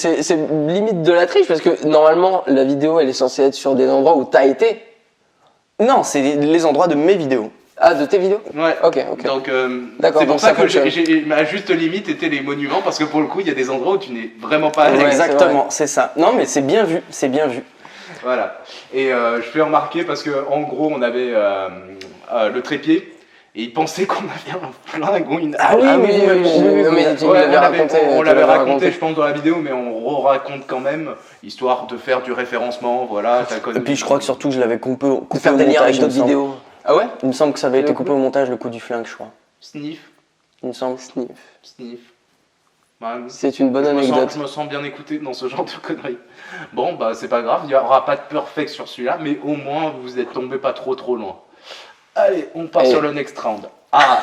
limite de la triche parce que normalement, la vidéo, elle est censée être sur des endroits où t'as été. Non, c'est les endroits de mes vidéos. Ah, de tes vidéos? Ouais. Ok, ok. Donc D'accord, c'est pour donc ça ça que fonctionne. ma juste limite était les monuments parce que pour le coup, il y a des endroits où tu n'es vraiment pas allé. Ouais, Exactement, c'est ça. Non mais c'est bien vu, c'est bien vu. Voilà. Et je fais remarquer parce que en gros, on avait le trépied et ils pensaient qu'on avait un flingue ou une. Ah oui, Ah mais oui, oui, oui, non, mais tu me Ouais, l'avais raconté. on tu l'avait l'avais raconté, je pense, dans la vidéo, mais on raconte quand même, histoire de faire du référencement, voilà. t'as connu- Et puis je crois que surtout je l'avais coupé au De faire des liens montage, avec il me d'autres semble. vidéos. Ah ouais? Il me semble que ça avait Tu été l'as coupé au montage le coup du flingue, je crois. Sniff, Il me semble. Sniff. sniff. Ouais, C'est une bonne je anecdote. me sens bien écouté dans ce genre de conneries. Bon, bah c'est pas grave, il n'y aura pas de perfect sur celui-là, mais au moins vous êtes tombé pas trop loin. Allez, on part Et- sur le next round. Ah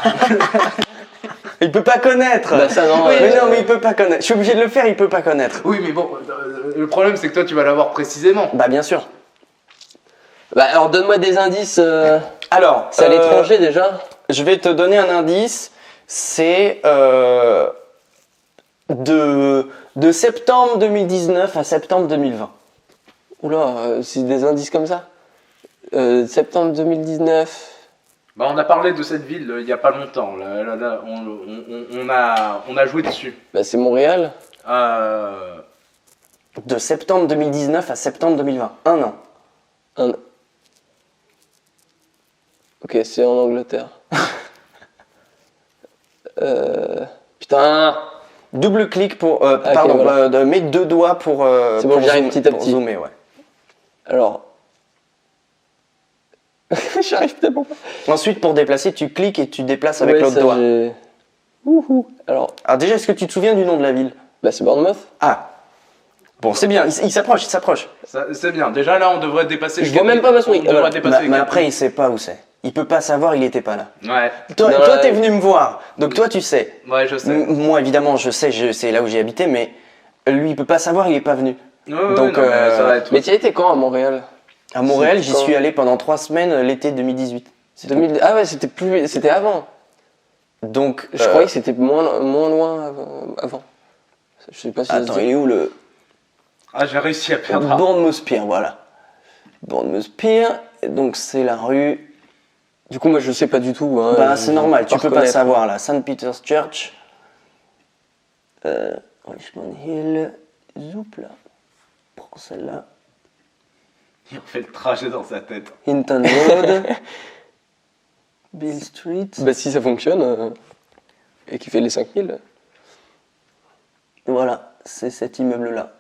Il peut pas connaître. Bah ça non. Mais non, mais il peut pas connaître. Je suis obligé de le faire, il peut pas connaître. Oui, mais bon, le problème c'est que toi tu vas l'avoir précisément. Bah bien sûr. Bah alors donne-moi des indices. Alors, C'est à l'étranger déjà. je vais te donner un indice. C'est de septembre 2019 à septembre 2020. Oula, c'est des indices comme ça. Septembre 2019. Bah, on a parlé de cette ville il y a pas longtemps. Là, on a joué dessus. Bah, c'est Montréal. De septembre 2019 à septembre 2020. Un an. Ok, c'est en Angleterre. Putain. Double clic pour. ok, Pardon, voilà. mets 2 doigts pour. C'est bon, pour j'arrive zoom- petit à pour petit. zoomer, ouais. Alors. J'arrive tellement pas. Ensuite, pour déplacer, tu cliques et tu déplaces avec Ouais, l'autre ça, doigt. j'ai- Wouhou. Alors, Alors, déjà, est-ce que tu te souviens du nom de la ville? bah, c'est Bournemouth. Ah. Bon, c'est bien, il s'approche, il s'approche. C'est bien. Déjà là, on devrait dépasser. Je vois même pas ma souris. On devrait Voilà. dépasser les Mais quatre après, il sait pas où c'est. Il peut pas savoir, il était pas là. minutes. Ouais. Toi, Non, toi, ouais. t'es venu me voir, donc toi, tu sais. Ouais, je sais. Moi, évidemment, je sais, c'est là où j'ai habité, mais lui, il peut pas savoir, il est pas venu. Ouais, ouais, Donc, non, mais ça va être. Mais tu as été quand à Montréal? À Montréal, j'y Quand suis allé pendant 3 semaines l'été 2018. C'est tout. 2000... Ah ouais, c'était avant. Donc, Je croyais que c'était moins loin avant. Je sais pas si ça se attends, dit. il est où le Ah, j'ai réussi à perdre. Bournemouth Pier, voilà. Bournemouth Pier, donc c'est la rue. Du coup, moi, je sais pas du tout. Hein, Bah, je c'est vais normal, tu peux pas reconnaître. savoir là. St. Peter's Church, Richmond Hill, Zoup là. Prends celle-là. Il refait le trajet dans sa tête. Hinton Road, Bill Street. Bah, si ça fonctionne et qu'il fait les 5000. Voilà, c'est cet immeuble-là.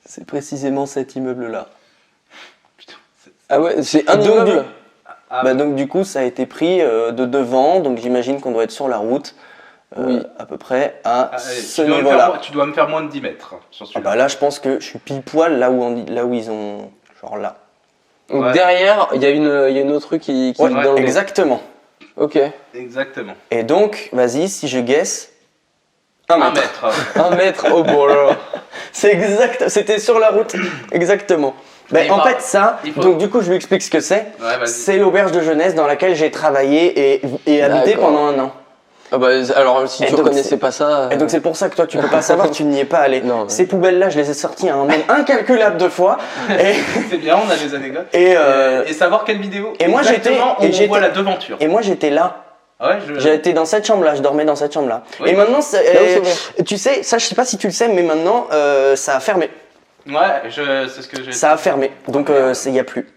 C'est précisément cet immeuble-là. Putain. Ah ouais, c'est un Donc, immeuble. Bah donc du coup ça a été pris de devant, donc j'imagine qu'on doit être sur la route, Oui. à peu près à Allez, ce tu dois me niveau-là. faire- tu dois me faire moins de 10 mètres sur Ah celui-là. bah là je pense que je suis pile poil là où ils ont... genre là. Donc Ouais. derrière, il y a une autre rue qui Ouais, est dans le dos. exactement. Ok. Exactement. Et donc, vas-y, si je guesse... 1 1 mètre. mètre. 1 mètre, oh bon là. C'est exact, c'était sur la route, exactement. Mais En pas- fait ça, il faut- donc du coup je lui explique ce que c'est. Ouais, vas-y. C'est l'auberge de jeunesse dans laquelle j'ai travaillé et habité D'accord. pendant 1 an. Ah bah, alors, si Et tu donc, reconnaissais c'est- pas ça. Et donc c'est pour ça que toi tu peux pas savoir, tu n'y es pas allé. Non, ouais. Ces poubelles-là, je les ai sorties un nombre incalculable de fois. Et, C'est bien, on a des anecdotes. et savoir quelle vidéo. et moi, exactement, j'étais- et on j'étais- voit la devanture. moi j'étais là. Ah ouais, J'ai été dans cette chambre-là, je dormais dans cette chambre-là. Oui. Et maintenant, Là où c'est ouvert. tu sais, ça je sais pas si tu le sais, mais maintenant ça a fermé. Ouais, c'est ce que j'ai. Ça a fermé. Donc il n'y a plus.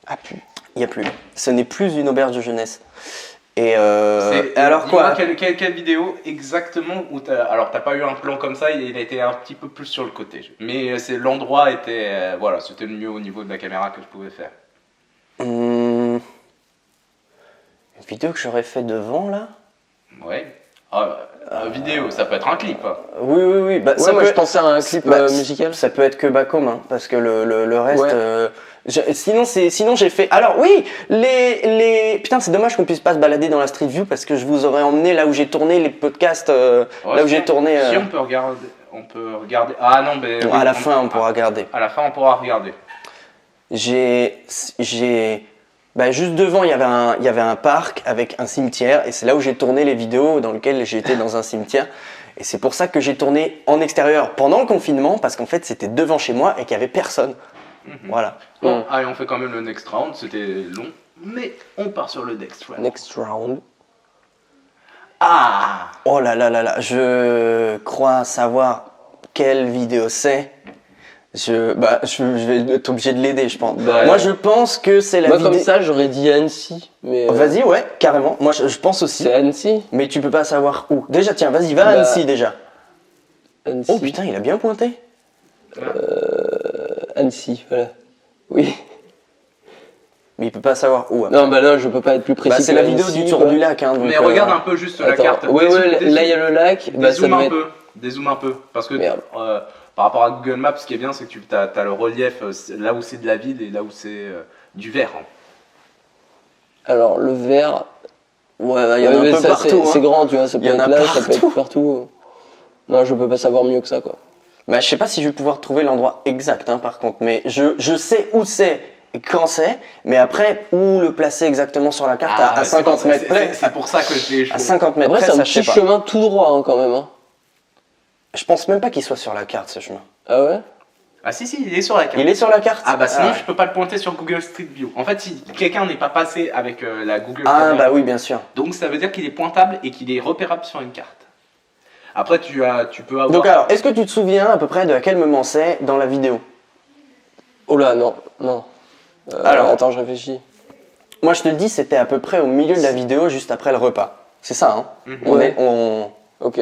Ah plus. Il n'y a plus. Ce n'est plus une auberge de jeunesse. Et C'est- alors dis-moi quoi quelle vidéo exactement où alors t'as pas eu un plan comme ça, il a été un petit peu plus sur le côté. Mais c'est l'endroit était voilà, c'était le mieux au niveau de la caméra que je pouvais faire. Une vidéo que j'aurais fait devant là Ouais. Vidéo, ça peut être un clip. Oui. Bah, Ouais, moi je pensais à un clip bah, musical. Ça peut être que bas commun, parce que le reste. Ouais. Sinon j'ai fait. Alors oui, putain, c'est dommage qu'on puisse pas se balader dans la Street View parce que je vous aurais emmené là où j'ai tourné les podcasts, là où j'ai tourné. Si on peut regarder. Ah non, mais à la fin, on pourra regarder. À la fin, on pourra regarder. Bah, juste devant, il y avait un parc avec un cimetière, et c'est là où j'ai tourné les vidéos dans lesquelles j'étais dans un cimetière. Et c'est pour ça que j'ai tourné en extérieur pendant le confinement, parce qu'en fait, c'était devant chez moi et qu'il n'y avait personne. Voilà. Bon, allez, on fait quand même le next round. C'était long, mais on part sur le next round. Next round. Ah. Oh là là là là, je crois savoir quelle vidéo c'est. Je vais être obligé de l'aider, je pense. Bah, Moi, je pense que c'est la Moi, vidéo. comme ça, j'aurais dit Annecy. Mais Vas-y, ouais, carrément. Moi, je pense aussi. c'est Annecy. Mais tu peux pas savoir où. Déjà, tiens, vas-y, va à Bah, Annecy déjà. Annecy. Oh putain, il a bien pointé. Annecy, voilà. Oui. Mais il peut pas savoir où. hein. Non, bah là, je peux pas être plus précis. Bah, c'est que la vidéo Annecy, du tour quoi. du lac. Hein, donc, Mais regarde un peu juste la Attends, carte. ouais, Dézoome- là il y a le lac. Bah, ça Dézoome doit un être. peu. Dézoome un peu. Parce que Merde. par rapport à Google Maps, ce qui est bien, c'est que tu as le relief là où c'est de la ville et là où c'est du vert. Hein. Alors, le vert. Ouais, il y en a Ouais, un mais peu ça, partout. c'est hein. grand, tu vois. Ça peut Il y en être a là, ça peut partout. être partout. Non, je peux pas savoir mieux que ça, quoi. Bah, je sais pas si je vais pouvoir trouver l'endroit exact, hein, par contre. Mais je sais où c'est et quand c'est. Mais après, où le placer exactement sur la carte à 50 mètres près. C'est pour ça que je l'ai À 50 mètres Après, près, c'est ça un je sais petit pas. chemin tout droit, hein, quand même. Hein. Je pense même pas qu'il soit sur la carte, ce chemin. Ah ouais? Ah si, il est sur la carte. Il est sur la carte. Ah bah sinon Ah, je peux pas le pointer sur Google Street View. En fait, si quelqu'un n'est pas passé avec la Google ah Caméra, bah oui, bien sûr. donc ça veut dire qu'il est pointable et qu'il est repérable sur une carte. Après tu peux avoir... Donc alors, est-ce que tu te souviens à peu près de à quel moment c'est dans la vidéo? Oh là, non, non. Alors. Attends, je réfléchis. Moi je te le dis, c'était à peu près au milieu de la vidéo, juste après le repas. C'est ça, hein? Mhm. Ok.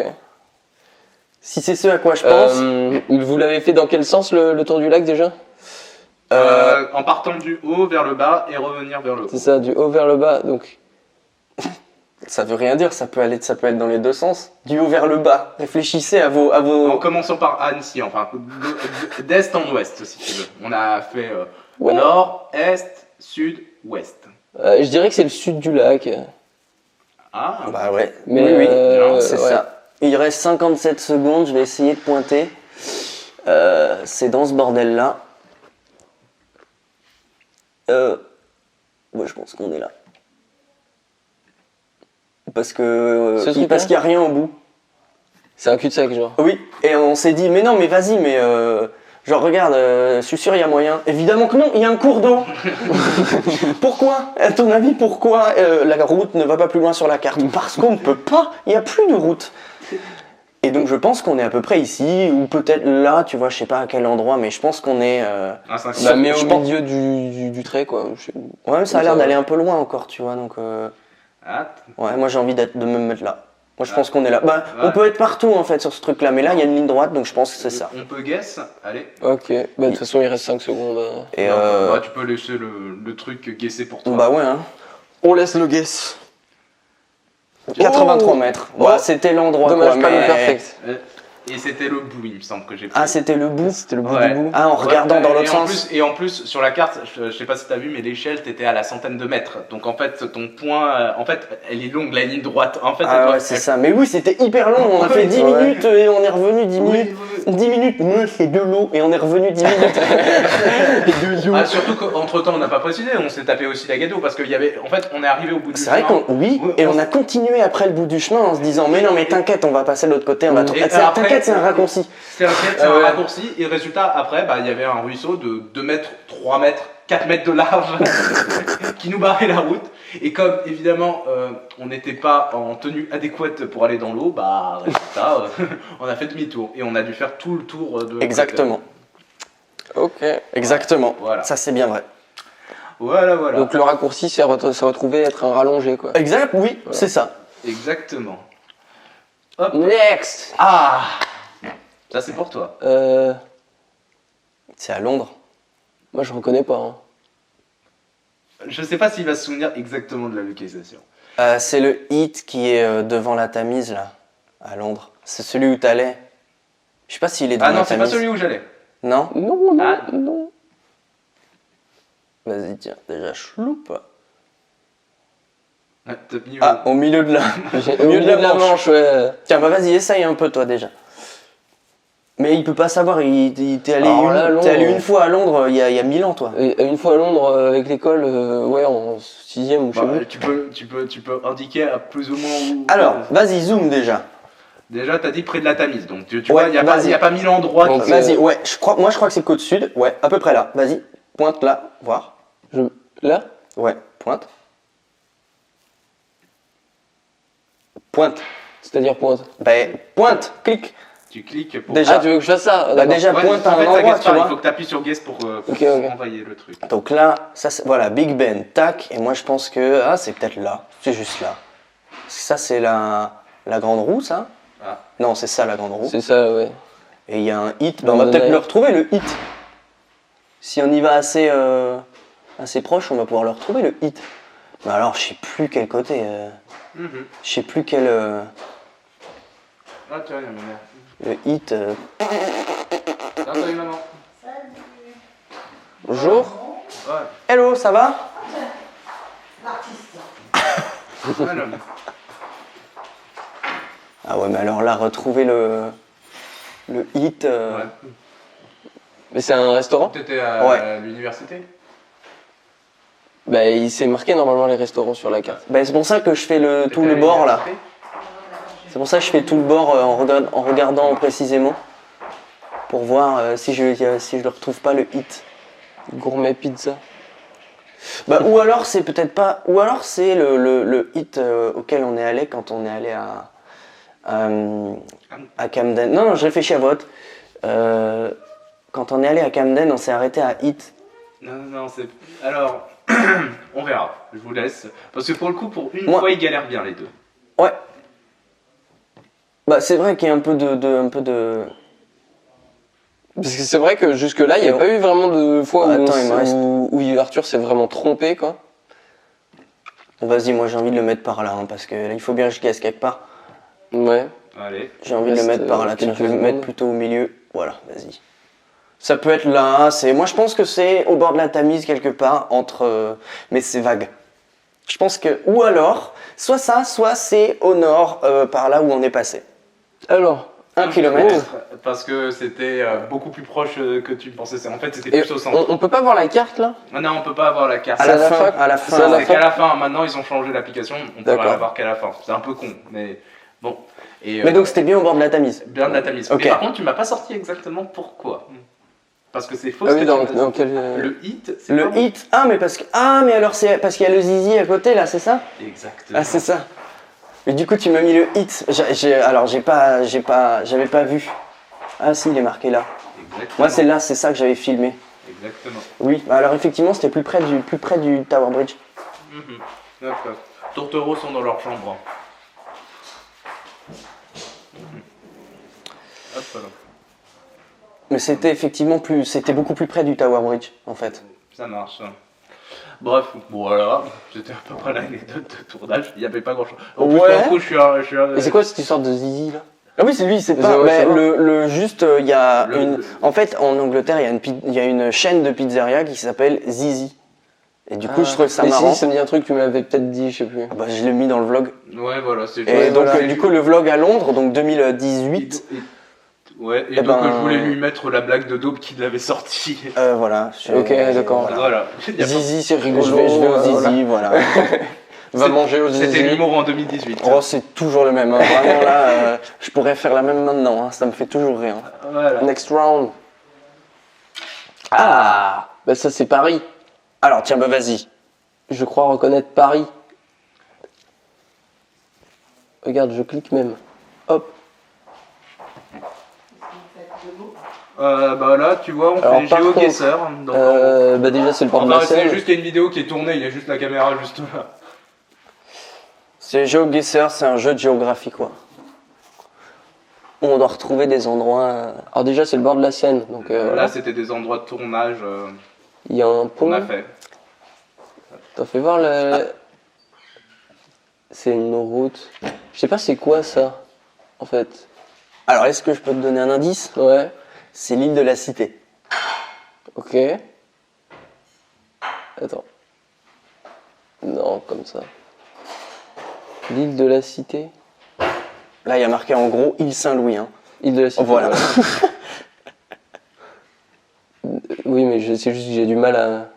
Si c'est ce à quoi je pense, Vous l'avez fait dans quel sens le tour du lac déjà? En partant du haut vers le bas et revenir vers le haut. C'est ça, du haut vers le bas. Donc, ça veut rien dire, ça peut être dans les deux sens. Du haut vers le bas. Réfléchissez à vos... En commençant par Annecy, enfin d'est en ouest si tu veux. On a fait Ouais. nord, est, sud, ouest. je dirais que c'est le sud du lac. Ah, Bah ouais, Mais, oui, c'est ouais. ça. Il reste 57 secondes, je vais essayer de pointer. C'est dans ce bordel-là. Ouais, je pense qu'on est là. Parce que Ce truc-là qu'il n'y a rien au bout. C'est un cul-de-sac, genre. Oui, et on s'est dit, mais non, mais vas-y, mais genre regarde, je suis sûr il y a moyen. Évidemment que non, il y a un cours d'eau. Pourquoi? À ton avis, pourquoi la route ne va pas plus loin sur la carte? Parce qu'on ne peut pas, il n'y a plus de route. Et donc je pense qu'on est à peu près ici, ou peut-être là, tu vois, je sais pas à quel endroit, mais je pense qu'on est... un 5. Bah, mais je au pense- milieu du trait, quoi. Ouais, mais ça a Ça l'air va. d'aller un peu loin encore, tu vois, donc... Ouais, moi j'ai envie de me mettre là. Moi je pense qu'on est là. Bah, Ouais. on peut être partout en fait sur ce truc là, mais là il y a une ligne droite donc je pense que c'est ça. On peut guess, allez. Ok. Bah, de toute façon, il reste 5 secondes. Et Non, bah, tu peux laisser le truc guesser pour toi. bah ouais, hein. On laisse le guess. 83 mètres. Oh. Ouais, c'était l'endroit. Dommage, quoi, pas mais- le perfect. Et c'était le bout, il me semble que j'ai pris. Ah, c'était le bout. C'était le bout Ouais. du bout. Ah, en regardant dans et l'autre en sens. plus, et en plus, sur la carte, je sais pas si t'as vu, mais l'échelle, t'étais à la centaine de mètres. Donc en fait, ton point, en fait, elle est longue, la ligne droite. En fait, elle Ah doit- ouais, c'est ça. Mais oui, c'était hyper long. On a Ouais, fait 10 ouais. minutes et on est revenu 10 Oui, minutes. oui, oui. 10 minutes, mais c'est de l'eau et on est revenu 10 minutes. Ah, surtout qu'entre temps, on n'a pas précisé, on s'est tapé aussi la gâteau parce qu'il y avait. En fait, on est arrivé au bout du C'est vrai chemin. qu'on. Oui, Ouais, et on a continué après le bout du chemin en se disant, mais non, mais t'inquiète, on va passer de l'autre côté, on va Et après- T'inquiète, c'est un raccourci. C'est un ouais. raccourci, et résultat, après, bah, il y avait un ruisseau de 2 mètres, 3 mètres, 4 mètres de large qui nous barrait la route. Et comme évidemment, on n'était pas en tenue adéquate pour aller dans l'eau, bah, résultat, on a fait demi-tour. Et on a dû faire tout le tour de. Exactement. Ok. Exactement. Voilà. Ça, c'est bien vrai. Voilà, voilà. Donc le raccourci s'est retrouvé être un rallongé, quoi. Exact, oui, c'est ça. Exactement. Hop. Next. Ah, ça c'est pour toi. C'est à Londres. Moi, je reconnais pas. Hein. Je sais pas s'il va se souvenir exactement de la localisation. C'est le Hit qui est devant la Tamise, là, à Londres. C'est celui où t'allais. Je sais pas s'il est devant Ah non, la c'est pas Tamise. celui où j'allais. Non. Non, non, Ah. non. Vas-y, tiens, déjà, je loupe. Ah, t'as mis Ah, au milieu de la... Au milieu de la manche, ouais. Tiens, bah vas-y, essaye un peu, toi, déjà. Mais il peut pas savoir, t'es allé, Alors là, t'es allé Londres, une fois à Londres il y a 1000 ans, toi. Et une fois à Londres, avec l'école, ouais, en 6ème ou je sais Bah, plus. tu peux indiquer à plus ou moins où. Alors, vas-y, zoom déjà. Déjà, t'as dit près de la Tamise, donc tu Ouais, vois, il n'y vas-y. a pas 1000 endroits. Donc, qui- Vas-y, ouais, moi je crois que c'est côte sud. Ouais, à peu près là. Vas-y, pointe là, voir. Là. Ouais, pointe. Pointe. C'est-à-dire pointe. Bah, pointe, clique. Tu cliques pour. Déjà. Ah, tu veux que je fasse ça? Bah, D'accord. déjà, Ouais, pointe à en un fait, ça endroit, guesse tu pas, il vois. faut que tu appuies sur guess pour ok. envoyer le truc. Donc là, ça, voilà, Big Ben, tac. Et moi je pense que, ah, c'est peut-être là. C'est juste là. Ça, c'est la grande roue, ça. Ah. Non, c'est ça la grande roue. C'est ça, ouais. Et il y a un hit. Bah, on va peut-être le retrouver, le hit. Si on y va assez proche, on va pouvoir le retrouver, le hit. Mais alors, je sais plus quel côté. Mhm. Je sais plus quel. Ah, tiens, il y a ma mère. Le hit. Ah, salut maman. Bonjour. Ouais. Hello, ça va? Ouais, l'homme. Ah ouais, mais alors là, retrouver le hit. Ouais. Mais c'est un restaurant? T'étais à Ouais. l'université? Bah, il s'est marqué normalement les restaurants sur la carte. Bah, c'est pour ça que je fais tout le T'étais à bord là. l'université C'est pour ça que je fais tout le bord en regardant précisément. pour voir si je le retrouve pas le hit. Gourmet pizza. Bah, ou alors c'est peut-être pas. Ou alors c'est le hit auquel on est allé quand on est allé à Camden. Non, je réfléchis à vote. Quand on est allé à Camden, on s'est arrêté à hit. Non, c'est. Alors, on verra. Je vous laisse. Parce que pour le coup, pour une Moi- fois, ils galèrent bien les deux. Ouais. Bah, c'est vrai qu'il y a un peu de. Parce que c'est vrai que jusque-là, il n'y a pas eu vraiment de fois où, Attends, il me reste- où Arthur s'est vraiment trompé, quoi. Bon, vas-y, moi j'ai envie de le mettre par là, hein, parce que là, il faut bien que je gasse quelque part. Ouais. Allez. J'ai envie de le Reste, mettre par là, tiens, je vais le quelques mettre secondes. plutôt au milieu. Voilà, vas-y. Ça peut être là, moi je pense que c'est au bord de la Tamise quelque part, mais c'est vague. Je pense que, ou alors, soit ça, soit c'est au nord, par là où on est passé. Alors, 1 kilomètre. Parce que c'était beaucoup plus proche que tu pensais. En fait, c'était et plus au centre. on peut pas voir la carte, là? Ah non, on peut pas avoir la carte. À C'est la à la fin, fin. à la C'est à fin. la C'est fin. qu'à la fin. Maintenant, ils ont changé l'application. On peut D'accord. la voir qu'à la fin. C'est un peu con, mais bon. Et, Mais donc c'était bien au bord de la Tamise. bien de la Tamise. Ok. Mais par contre, tu m'as pas sorti exactement pourquoi. Parce que c'est faux. Ah ce oui, que dans, tu m'as dans dit. quel... Le hit, c'est Le pas bon. hit, mais alors c'est parce qu'il y a le zizi à côté là, c'est ça? Exactement. Ah, c'est ça. Mais du coup, tu m'as mis le hit. J'avais pas vu. Ah si, il est marqué là. Exactement. Moi, c'est là, c'est ça que j'avais filmé. Exactement. Oui, bah alors effectivement, c'était plus près du Tower Bridge. Mhm. Hop, hop. Tourtereaux sont dans leur chambre. Mhm. Hop là. Mais c'était beaucoup plus près du Tower Bridge, en fait. Ça marche. Bref, voilà, c'était à peu près l'anecdote de tournage, il n'y avait pas grand chose. En plus, Ouais. pour le coup, je suis Et c'est quoi cette histoire de Zizi, là? Ah oui, c'est lui, c'est pas. Ouais, Mais ça va. juste, il y a Le- une. En fait, en Angleterre, il y a une chaîne de pizzeria qui s'appelle Zizi. Et du coup, je trouvais ça Mais marrant. si, ça me dit un truc, tu m'avais peut-être dit, je sais plus. Ah bah, je l'ai mis dans le vlog. Ouais, voilà, c'est Et Ouais, donc, voilà. du coup, le vlog à Londres, donc 2018. Ouais, et Eh donc ben- je voulais lui mettre la blague de Daube qui l'avait sorti. Voilà. Ok, d'accord. Voilà. Il y a pas- Zizi, c'est rigolo. Je vais au Zizi, voilà. voilà. Va manger au Zizi. C'était l'humour en 2018. Oh, c'est toujours le même. Hein. Vraiment là, je pourrais faire la même maintenant. Hein. Ça me fait toujours rire. Voilà. Next round. Ah Bah ça, c'est Paris. Alors, tiens, bah vas-y. Je crois reconnaître Paris. Regarde, je clique même. Hop. Bah là, tu vois, on Alors, fait par GeoGuessr. Donc, Bah déjà, c'est le port de enfin, la c'est Seine. juste une vidéo qui est tournée, il y a juste la caméra juste là. C'est GeoGuessr, c'est un jeu de géographie, quoi. On doit retrouver des endroits. Alors déjà, c'est le bord de la Seine. Donc Là, voilà. c'était des endroits de tournage Il y a un qu'on pont. a fait. T'as fait voir le... C'est une route. Je sais pas c'est quoi ça, en fait. Alors, est-ce que je peux te donner un indice? Ouais. C'est l'île de la Cité. Ok. Attends. Non, comme ça. L'île de la Cité. Là, il y a marqué en gros île Saint-Louis. Hein. Île de la Cité. Voilà. Oui, mais c'est juste que j'ai du mal à...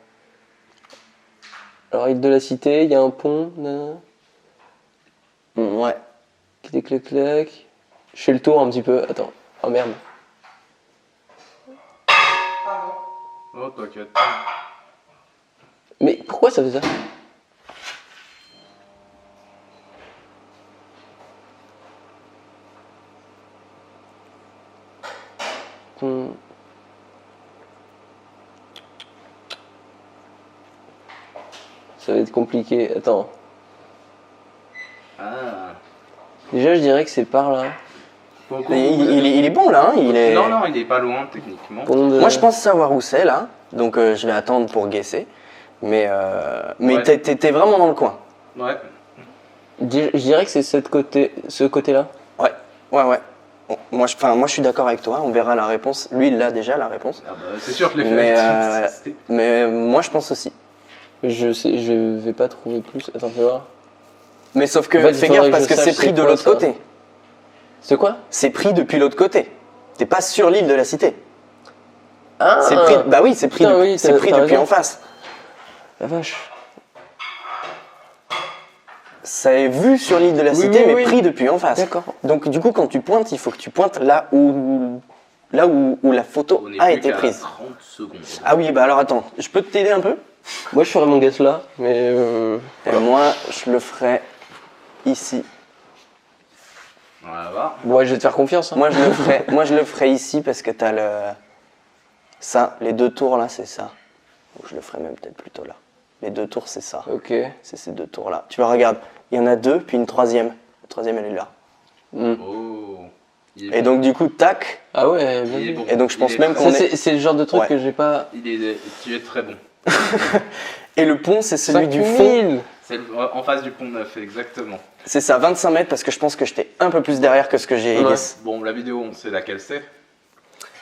Alors, île de la Cité, il y a un pont. Nanana. Ouais. Clic, clic, clac. Je fais le tour un petit peu. Attends. Oh merde. Oh, t'inquiète. Mais pourquoi ça fait ça? Hmm. Ça va être compliqué. Attends. Ah. Déjà, je dirais que c'est par là. Pour le coup, Il est bon là. Hein. Il est... Non, non, il est pas loin techniquement. Pont de- Moi, je pense savoir où c'est là. Donc, je vais attendre pour guesser. Mais Ouais. t'es vraiment dans le coin. Ouais. Je dirais que c'est ce côté-là. Ouais. Bon, moi, je suis d'accord avec toi. On verra la réponse. Lui, il a déjà la réponse. Ah bah, c'est sûr que les Mais, faits. mais moi, je pense aussi. Je vais pas trouver plus. Attends, fais voir. Mais sauf que En fait, il fais faudrait gaffe que parce je que sache c'est pris c'est de quoi, l'autre ça. côté. C'est quoi? C'est pris depuis l'autre côté. T'es pas sur l'île de la Cité. Ah C'est pris. Bah oui, c'est pris. Putain, oui, c'est pris t'as depuis raison. en face. La vache. Ça est vu sur l'île de la Oui, Cité, oui, mais oui. pris depuis en face. D'accord. Donc du coup, quand tu pointes, il faut que tu pointes là où là où la photo On est a plus été qu'à prise. 30 secondes. Ah oui, bah alors attends, je peux t'aider un peu? Moi, je ferais mon guess là, mais. Et moi, je le ferai ici. Voilà. Bon, je vais te faire confiance. Hein. Moi, je le ferai ici parce que t'as le. Ça, les 2 tours là, c'est ça. Donc, je le ferai même peut-être plutôt là. Les 2 tours, c'est ça. Ok. C'est ces 2 tours là. Tu vois, regarde, il y en a 2, puis une troisième. La troisième, elle est là. Oh. Il est Et bon. donc, du coup, tac. Ah ouais, bien Il est vu. bon. Et donc, je pense Il est même très qu'on bon. est. C'est le genre de truc Ouais. que j'ai pas. Tu es très bon. Et le pont, c'est celui du 5000. fond. C'est en face du pont neuf, exactement. C'est ça, 25 mètres, parce que je pense que j'étais un peu plus derrière que ce que j'ai Ouais. guess. Bon, la vidéo, on sait laquelle c'est.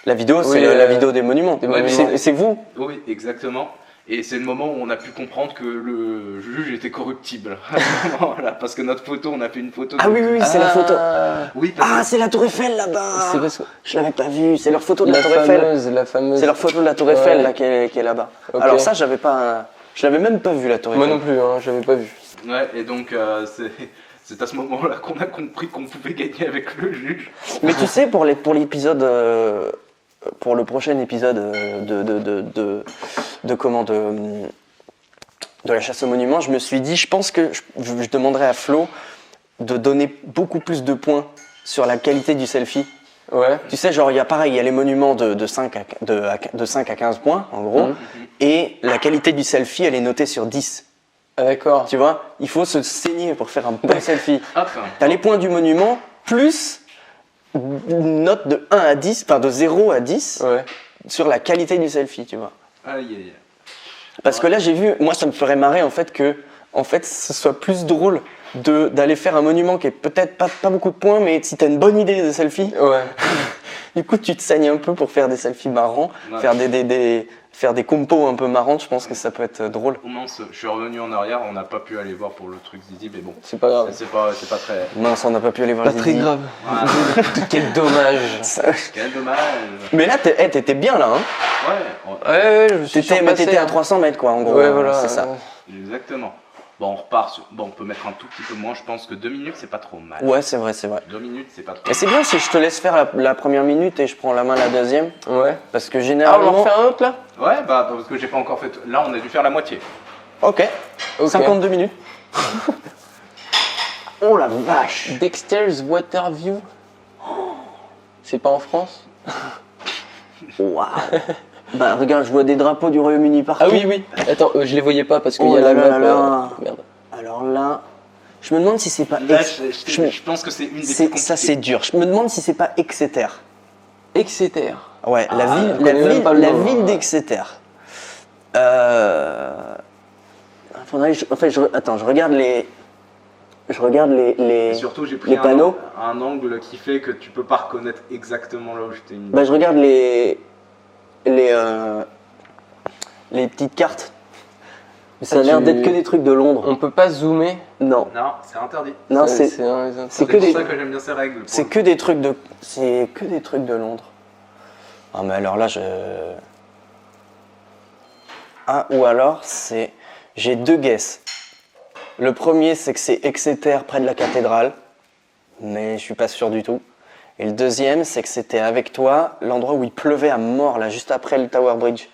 La vidéo, c'est Oui, la vidéo des monuments. des monuments. C'est vous. Oui, exactement. Et c'est le moment où on a pu comprendre que le juge était corruptible. Voilà, parce que notre photo, on a fait une photo. Ah de- oui, oui, oui, c'est la photo. Oui, parce Ah, c'est la Tour Eiffel là-bas. C'est parce que. Je l'avais pas vu, c'est leur photo de la, La Tour Eiffel. fameuse. C'est leur photo de la Tour Eiffel Ouais. là, qui est là-bas. Ok. Alors ça, j'avais pas, je l'avais même pas vu la Tour Eiffel. Moi non plus, hein, j'avais pas vu. que- ouais, et donc c'est à ce moment-là qu'on a compris qu'on pouvait gagner avec le juge. Mais tu sais, pour l'épisode, pour le prochain épisode de la chasse aux monuments, je me suis dit, je pense que je demanderai à Flo de donner beaucoup plus de points sur la qualité du selfie. Ouais. Tu sais, genre, il y a les monuments de 5 à 15 points, en gros, et la qualité du selfie, elle est notée sur 10. Ah, d'accord. Tu vois, il faut se saigner pour faire un bon selfie. Hop. T'as les points du monument, plus une note de 1 à 10, enfin de 0 à 10, Ouais. sur la qualité du selfie, tu vois. Aïe, aïe, aïe. Parce que là, j'ai vu, moi, ça me ferait marrer, en fait, que ce soit plus drôle d'aller faire un monument qui est peut-être pas beaucoup de points, mais si t'as une bonne idée de selfie, Ouais. du coup, tu te saignes un peu pour faire des selfies marrants, Ouais. faire des compos un peu marrantes, je pense que ça peut être drôle. Oh mince, je suis revenu en arrière, on n'a pas pu aller voir pour le truc Zizi, mais bon, C'est pas grave. c'est pas très. Mince, on n'a pas pu aller voir Pas les très Zizi. grave. Voilà. Quel dommage. Quel dommage. Mais là, t'étais bien là, hein. Ouais, Ouais, je me suis surpassé, T'étais à hein. 300 mètres, quoi, en gros. Ouais, hein, voilà. C'est ça. exactement. Bon, on repart sur. Bon, on peut mettre un tout petit peu moins, je pense que 2 minutes, c'est pas trop mal. Ouais, c'est vrai, c'est vrai. 2 minutes, c'est pas trop Et c'est bien si je te laisse faire la première minute et je prends la main la deuxième, Ouais. parce que Ah, on en généralement... refait un autre là? Ouais, bah, parce que j'ai pas encore fait. Là, on a dû faire la moitié. Ok, Ok. 52 minutes. Oh la vache. Dexter's Waterview. C'est pas en France? Waouh. Bah regarde, je vois des drapeaux du Royaume-Uni partout. Ah oui, oui. Attends, je les voyais pas parce qu'il Oh y a là la là map. là. Merde. Alors là, je me demande si c'est pas... Là, je pense que c'est une des plus ça compliquées. c'est dur. Je me demande si c'est pas Exeter. Exeter. Ouais, je connais même pas le la nom, ville hein. d'Exeter. Faudrait que attends, je regarde les... Et surtout, j'ai pris les panneaux. un angle qui fait que tu peux pas reconnaître exactement là où je t'ai mis. Bah je regarde les petites cartes. Mais ça a Ah, l'air tu- d'être que des trucs de Londres. On peut pas zoomer. Non. Non, c'est interdit. Non, c'est c'est c'est C'est que pour des ça que j'aime bien ces règles. c'est que des trucs de Londres. Ah mais alors là Ah ou alors j'ai 2 guesses. Le premier c'est que c'est Exeter près de la cathédrale, mais je suis pas sûr du tout. Et le deuxième c'est que c'était avec toi l'endroit où il pleuvait à mort là juste après le Tower Bridge.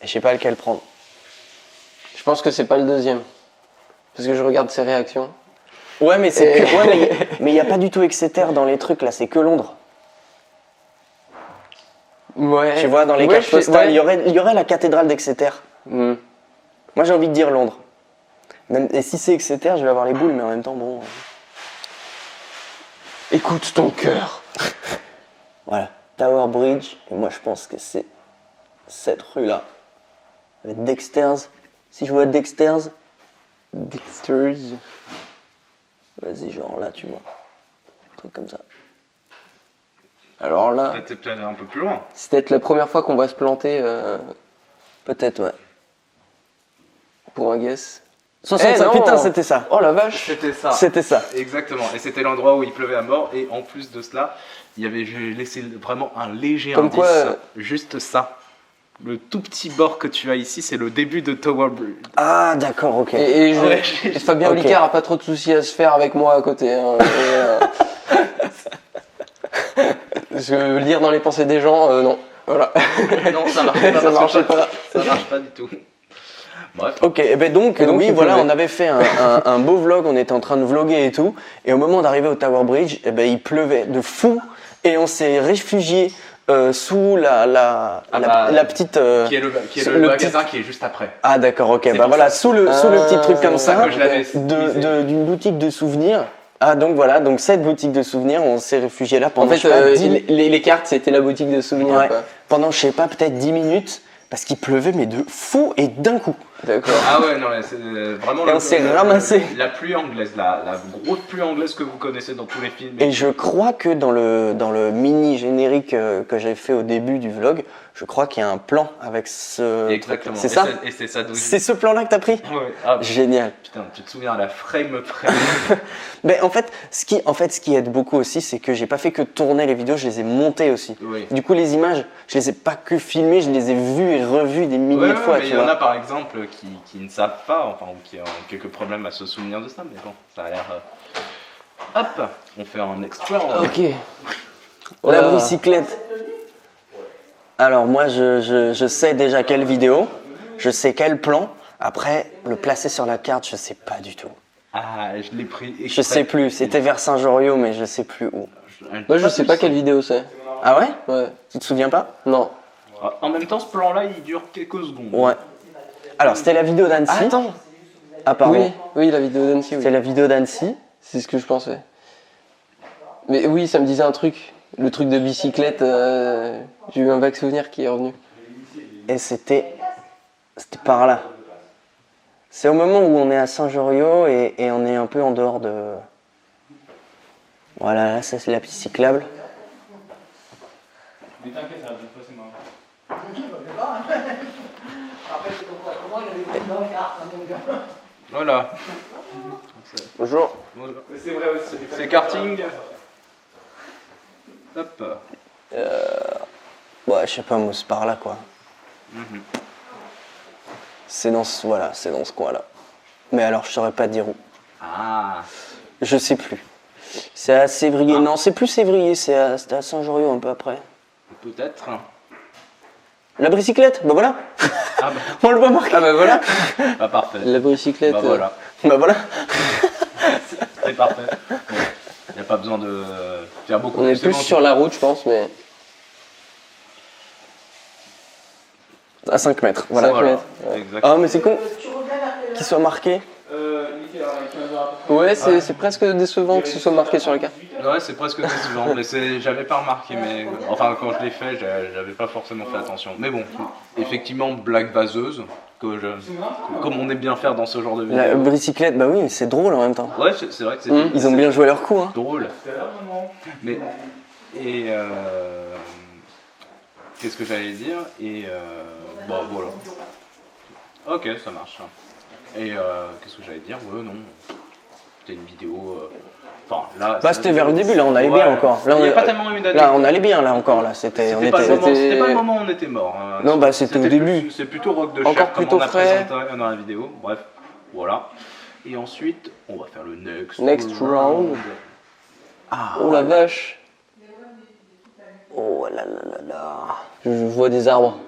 Et je sais pas lequel prendre. Je pense que c'est pas le deuxième. Parce que je regarde ses réactions. Ouais mais c'est Et- que- ouais, mais il y a pas du tout Exeter dans les trucs là, c'est que Londres. Ouais. Tu vois, dans les Ouais, cartes je fais- postales, ouais. il y aurait la cathédrale d'Exeter. Hmm. Moi, j'ai envie de dire Londres. Et si c'est Exeter, je vais avoir les boules, mais en même temps, bon. Écoute ton cœur. Voilà. Tower Bridge, et moi, je pense que c'est cette rue-là. Avec Dexter's. Si je vois Dexter's, Dexter's. vas-y, genre là, tu vois. Un truc comme ça. Alors là, T'es peut-être allé un peu plus loin. C'est peut-être la première fois qu'on va se planter peut-être, ouais. pour un guess. 65, non. putain, c'était ça. Oh la vache. C'était ça. C'était ça. Exactement. Et c'était l'endroit où il pleuvait à mort. Et en plus de cela, j'ai laissé vraiment un léger Comme indice. quoi, Juste ça. Le tout petit bord que tu as ici, c'est le début de Tower Bridge. Ah, d'accord, ok. Ouais, Fabien Ok. Olicard a pas trop de soucis à se faire avec moi à côté. Hein. Parce que lire dans les pensées des gens, non. Voilà. Non, ça marche pas. Ça marchait pas. Ça marche pas du tout. Bref. Ok, et ben donc, Et donc, oui, il voilà, pleuvait. on avait fait un beau vlog, on était en train de vlogger et tout, et au moment d'arriver au Tower Bridge, eh ben, il pleuvait de fou, et on s'est réfugié sous la petite... Qui est le le magasin qui est juste après. Ah d'accord, ok, C'est bah pour voilà, sous le petit truc comme ça ça, que je l'avais d'une boutique de souvenirs. Ah donc voilà, donc cette boutique de souvenirs, on s'est réfugié là En pendant, fait, je sais pas, 10 les cartes, c'était la boutique de souvenirs. ouais, Quoi. pendant, je sais pas, peut-être 10 minutes, parce qu'il pleuvait, mais de fou, et d'un coup. D'accord. Ah ouais, non, mais c'est vraiment Et on s'est ramassé. la pluie anglaise, la grosse pluie anglaise que vous connaissez dans tous les films. Et je crois que dans le mini générique que j'ai fait au début du vlog, je crois qu'il y a un plan avec ce. Exactement. C'est ça. Et c'est ça d'où C'est ce plan-là que t'as pris. Ouais. Ah, Génial. putain, tu te souviens à la frame. Mais en fait, ce qui aide beaucoup aussi, c'est que j'ai pas fait que tourner les vidéos, je les ai montées aussi. Oui. Du coup, les images, je les ai pas que filmées, je les ai vues et revues des milliers Ouais, de fois. mais Tu il y en vois. a par exemple qui ne savent pas, enfin, ou qui ont quelques problèmes à se souvenir de ça, mais bon, ça a l'air. Hop, on fait un extra. Ok. La bicyclette. Alors moi, je sais déjà quelle vidéo, je sais quel plan. Après, le placer sur la carte, je sais pas du tout. Ah, je l'ai pris. Je sais plus. C'était vers Saint-Joriot, mais je sais plus où. Moi, je sais pas quelle vidéo c'est. Ah ouais? Ouais. Tu te souviens pas? Non. En même temps, ce plan-là, il dure quelques secondes. Ouais. Alors, c'était la vidéo d'Annecy. Ah, attends. Ah pardon. Oui, oui, la vidéo d'Annecy, oui. C'est la vidéo d'Annecy. C'est ce que je pensais. Mais oui, ça me disait un truc. Le truc de bicyclette, j'ai eu un vague souvenir qui est revenu. Et c'était par là. C'est au moment où on est à Saint-Joriot et on est un peu en dehors de... Voilà, là, ça c'est la piste cyclable. Voilà. Bonjour. C'est vrai aussi. C'est karting. Hop. Ouais, je sais pas, moi, c'est par là, quoi. Mhm. C'est dans ce, voilà, c'est dans ce coin-là. Mais alors, je saurais pas dire où. Ah. Je sais plus. C'est à Sévrier. Non, c'est plus Sévrier, c'était à Saint-Joriot un peu après. Peut-être. La bicyclette, bah voilà. Ah bah, On le voit marqué. Ah bah voilà. bah parfait. La bicyclette. Bah voilà. Bah voilà. C'est parfait. Il n'y a pas besoin de faire beaucoup. On est C'est plus bon, sur la route, je pense, mais. À 5 mètres, voilà. 5 mètres. Exactement. Ah, mais c'est con qu'il soit marqué. Ouais, c'est presque décevant que ce soit marqué sur la carte. Ouais, c'est presque décevant, mais j'avais pas remarqué, mais enfin quand je l'ai fait, j'avais pas forcément fait attention. Mais bon, effectivement, blague vaseuse, comme on aime bien faire dans ce genre de vidéo. La bicyclette, bah oui, mais c'est drôle en même temps. Ouais, c'est vrai que c'est Ils ont bien joué leur coup, hein. drôle. Mais et qu'est-ce que j'allais dire? Et bon, voilà. Ok, ça marche. Et qu'est-ce que j'allais dire? Ouais, non. C'était une vidéo. Enfin, là. Bah c'était vers le début, là on allait bien encore. Là, Il n'y a on- pas tellement eu d'années. Là on allait bien, là encore, là. C'était, on C'était pas, était... le moment où on était mort. Hein. Non, bah, c'était au début. C'est plutôt rock de Encore chair comme plutôt on a frais. présenté dans la vidéo. Bref, voilà. Et ensuite, on va faire le Next round. Oh la vache. Oh là là là là. Je vois des arbres.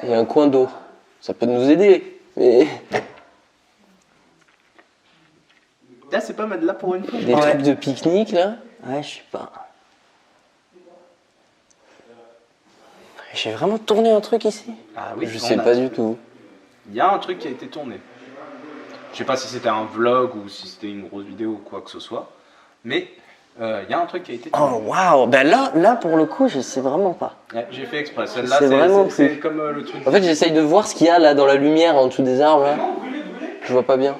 Il y a un coin d'eau. Ça peut nous aider. Mais Là, c'est pas mal là pour une fois. des Ouais. trucs de pique-nique là. Ouais, je sais pas. J'ai vraiment tourné un truc ici? Ah oui, Je on sais a- pas du tout. Il y a un truc qui a été tourné. Je sais pas si c'était un vlog ou si c'était une grosse vidéo ou quoi que ce soit. Mais il y a un truc qui a été tourné. Oh waouh, ben là pour le coup je sais vraiment pas. Ouais, j'ai fait exprès. Celle-là, C'est vraiment c'est plus. comme le truc. En fait, j'essaye de voir ce qu'il y a là dans la lumière en dessous des arbres là. Je vois pas bien.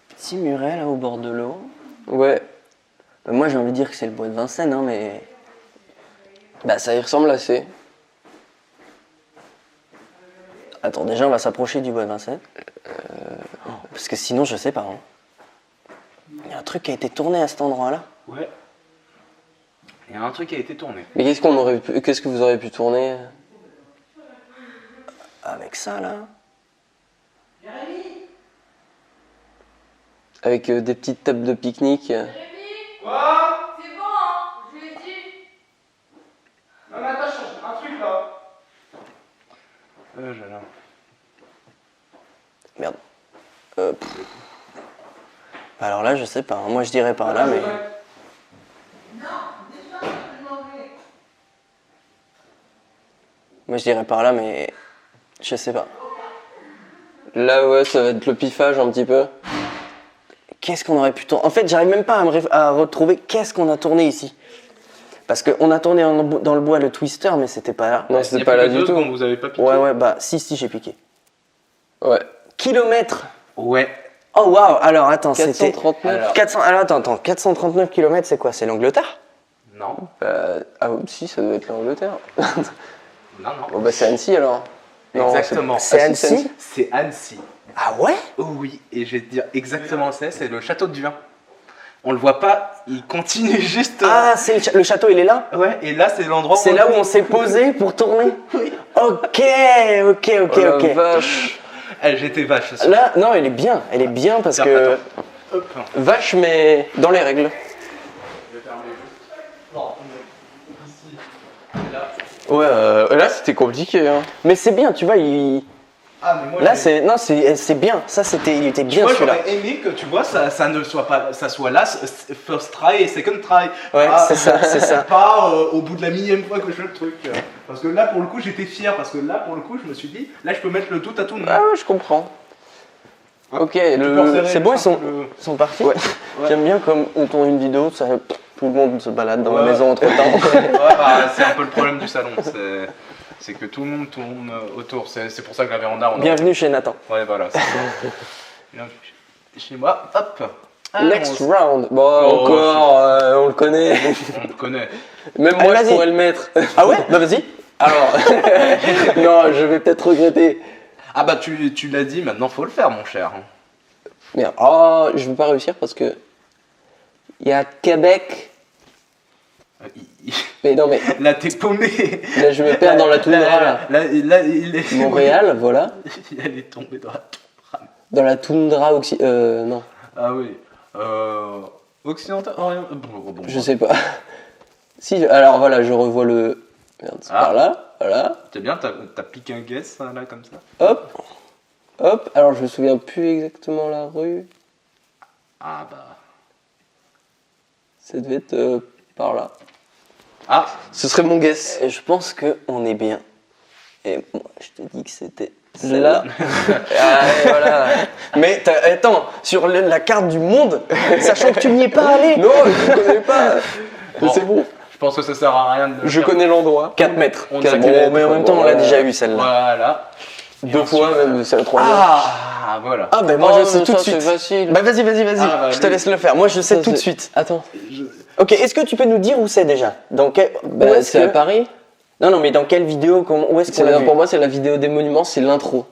Petit muret là au bord de l'eau. Ouais. Ben, moi j'ai envie de dire que c'est le bois de Vincennes, hein, mais... Bah ça y ressemble assez. Attends, déjà on va s'approcher du bois de Vincennes. Parce que sinon je sais pas. Hein. Il y a un truc qui a été tourné à cet endroit-là. Ouais. Il y a un truc qui a été tourné. Mais qu'est-ce que vous auriez pu tourner? Avec ça là. Avec des petites tables de pique-nique. Quoi? C'est bon, hein, je l'ai dit. Non, mais attends, un truc là. Merde. Alors là, je sais pas. Moi, je dirais par là, mais. Moi, je dirais par là, mais. Je sais pas. Là, ouais, ça va être le piffage un petit peu. Qu'est-ce qu'on aurait pu tourner? En fait, j'arrive même pas à retrouver qu'est-ce qu'on a tourné ici. Parce qu'on a tourné dans le bois le Twister, mais c'était pas là. Non, c'était pas là du tout. Vous avez pas piqué. Ouais, bah, si, j'ai piqué. Ouais. Kilomètres. Ouais. Oh waouh, alors attends, c'était. 439. 400, alors attends, 439 km, c'est quoi? C'est l'Angleterre? Non. Ah, si, ça doit être l'Angleterre. Non, non. Bon, bah, c'est Annecy alors. Non, Exactement. C'est Ah, si, Annecy? C'est Annecy. Ah ouais? Oh oui, et je vais te dire exactement c'est le château de Vien. On le voit pas, il continue juste. Ah, le château, il est là? Ouais, et là c'est l'endroit C'est là où on s'est posé pour tourner? Oui. Ok. Oh la vache. J'étais vache. ce soir. Là, non, elle est bien parce Tiens, que. attends. Hop. Vache, mais dans les règles. Ouais, là c'était compliqué. Hein. Mais c'est bien, tu vois, Ah, mais moi, là c'est bien. Ça il était bien moi celui-là. j'aurais aimé que tu vois ça ne soit pas ça soit là first try et second try. Ouais, c'est ça. Pas au bout de la millième fois que je fais le truc. Parce que là pour le coup j'étais fier parce que là pour le coup je me suis dit là je peux mettre le tout à tout le monde. Ah ouais, je comprends. Ok, C'est bon, ils sont partis. Ouais. J'aime bien comme on tourne une vidéo, tout le monde se balade dans la Ouais. maison entre temps. Ouais, bah, c'est un peu le problème du salon. C'est que tout le monde tourne autour. C'est pour ça que la véranda, on a... Bienvenue chez Nathan. Ouais, voilà. c'est ça. Bienvenue chez moi, hop. Ah, Next on, round. Bon, Oh, encore, on le connaît. on le connaît. Même Allez, moi, je vas-y. pourrais le mettre. Ah ouais? Bah vas-y. Alors, non, je vais peut-être regretter. Ah bah tu l'as dit, maintenant faut le faire mon cher. Merde. Oh, je vais pas réussir parce que il y a Québec. Mais non, mais Là t'es paumé. là, je me perds dans la toundra. Là. Là, il est... Montréal, voilà. Elle est tombée dans la toundra. Dans la toundra non, Ah oui. Occidental, oriental. Bon, je sais pas. Si, alors voilà, je revois le. Merde, c'est Ah. par là, voilà. C'est bien, t'as piqué un guess là comme ça. Hop, hop. Alors je me souviens plus exactement la rue. Ah bah. Ça devait être par là. Ah, Ce serait mon guess. Je pense qu'on est bien. Et moi, je te dis que c'était Là. Ah, et voilà. Mais attends, sur la carte du monde, sachant que tu n'y es pas allé. Non, je connais pas. Mais Bon. c'est bon. je pense que ça sert à rien de le Je faire. connais l'endroit. 4 mètres. On Bon, sait mais en même temps, on l'a déjà eu celle-là. Voilà. Deux Et fois ensuite- même, c'est la troisième. Ah, voilà. Ah, ben moi, Oh, je sais mais tout de ça, suite. c'est facile. Bah, vas-y. Ah, bah, je te lui. laisse le faire. Moi, je sais Ça, tout de c'est- suite. Attends. Ok, est-ce que tu peux nous dire où c'est déjà? Où Bah, est-ce c'est que... à Paris. Non, mais dans quelle vidéo? Où est-ce qu'on l'a vu? Pour moi, c'est la vidéo des monuments, c'est l'intro.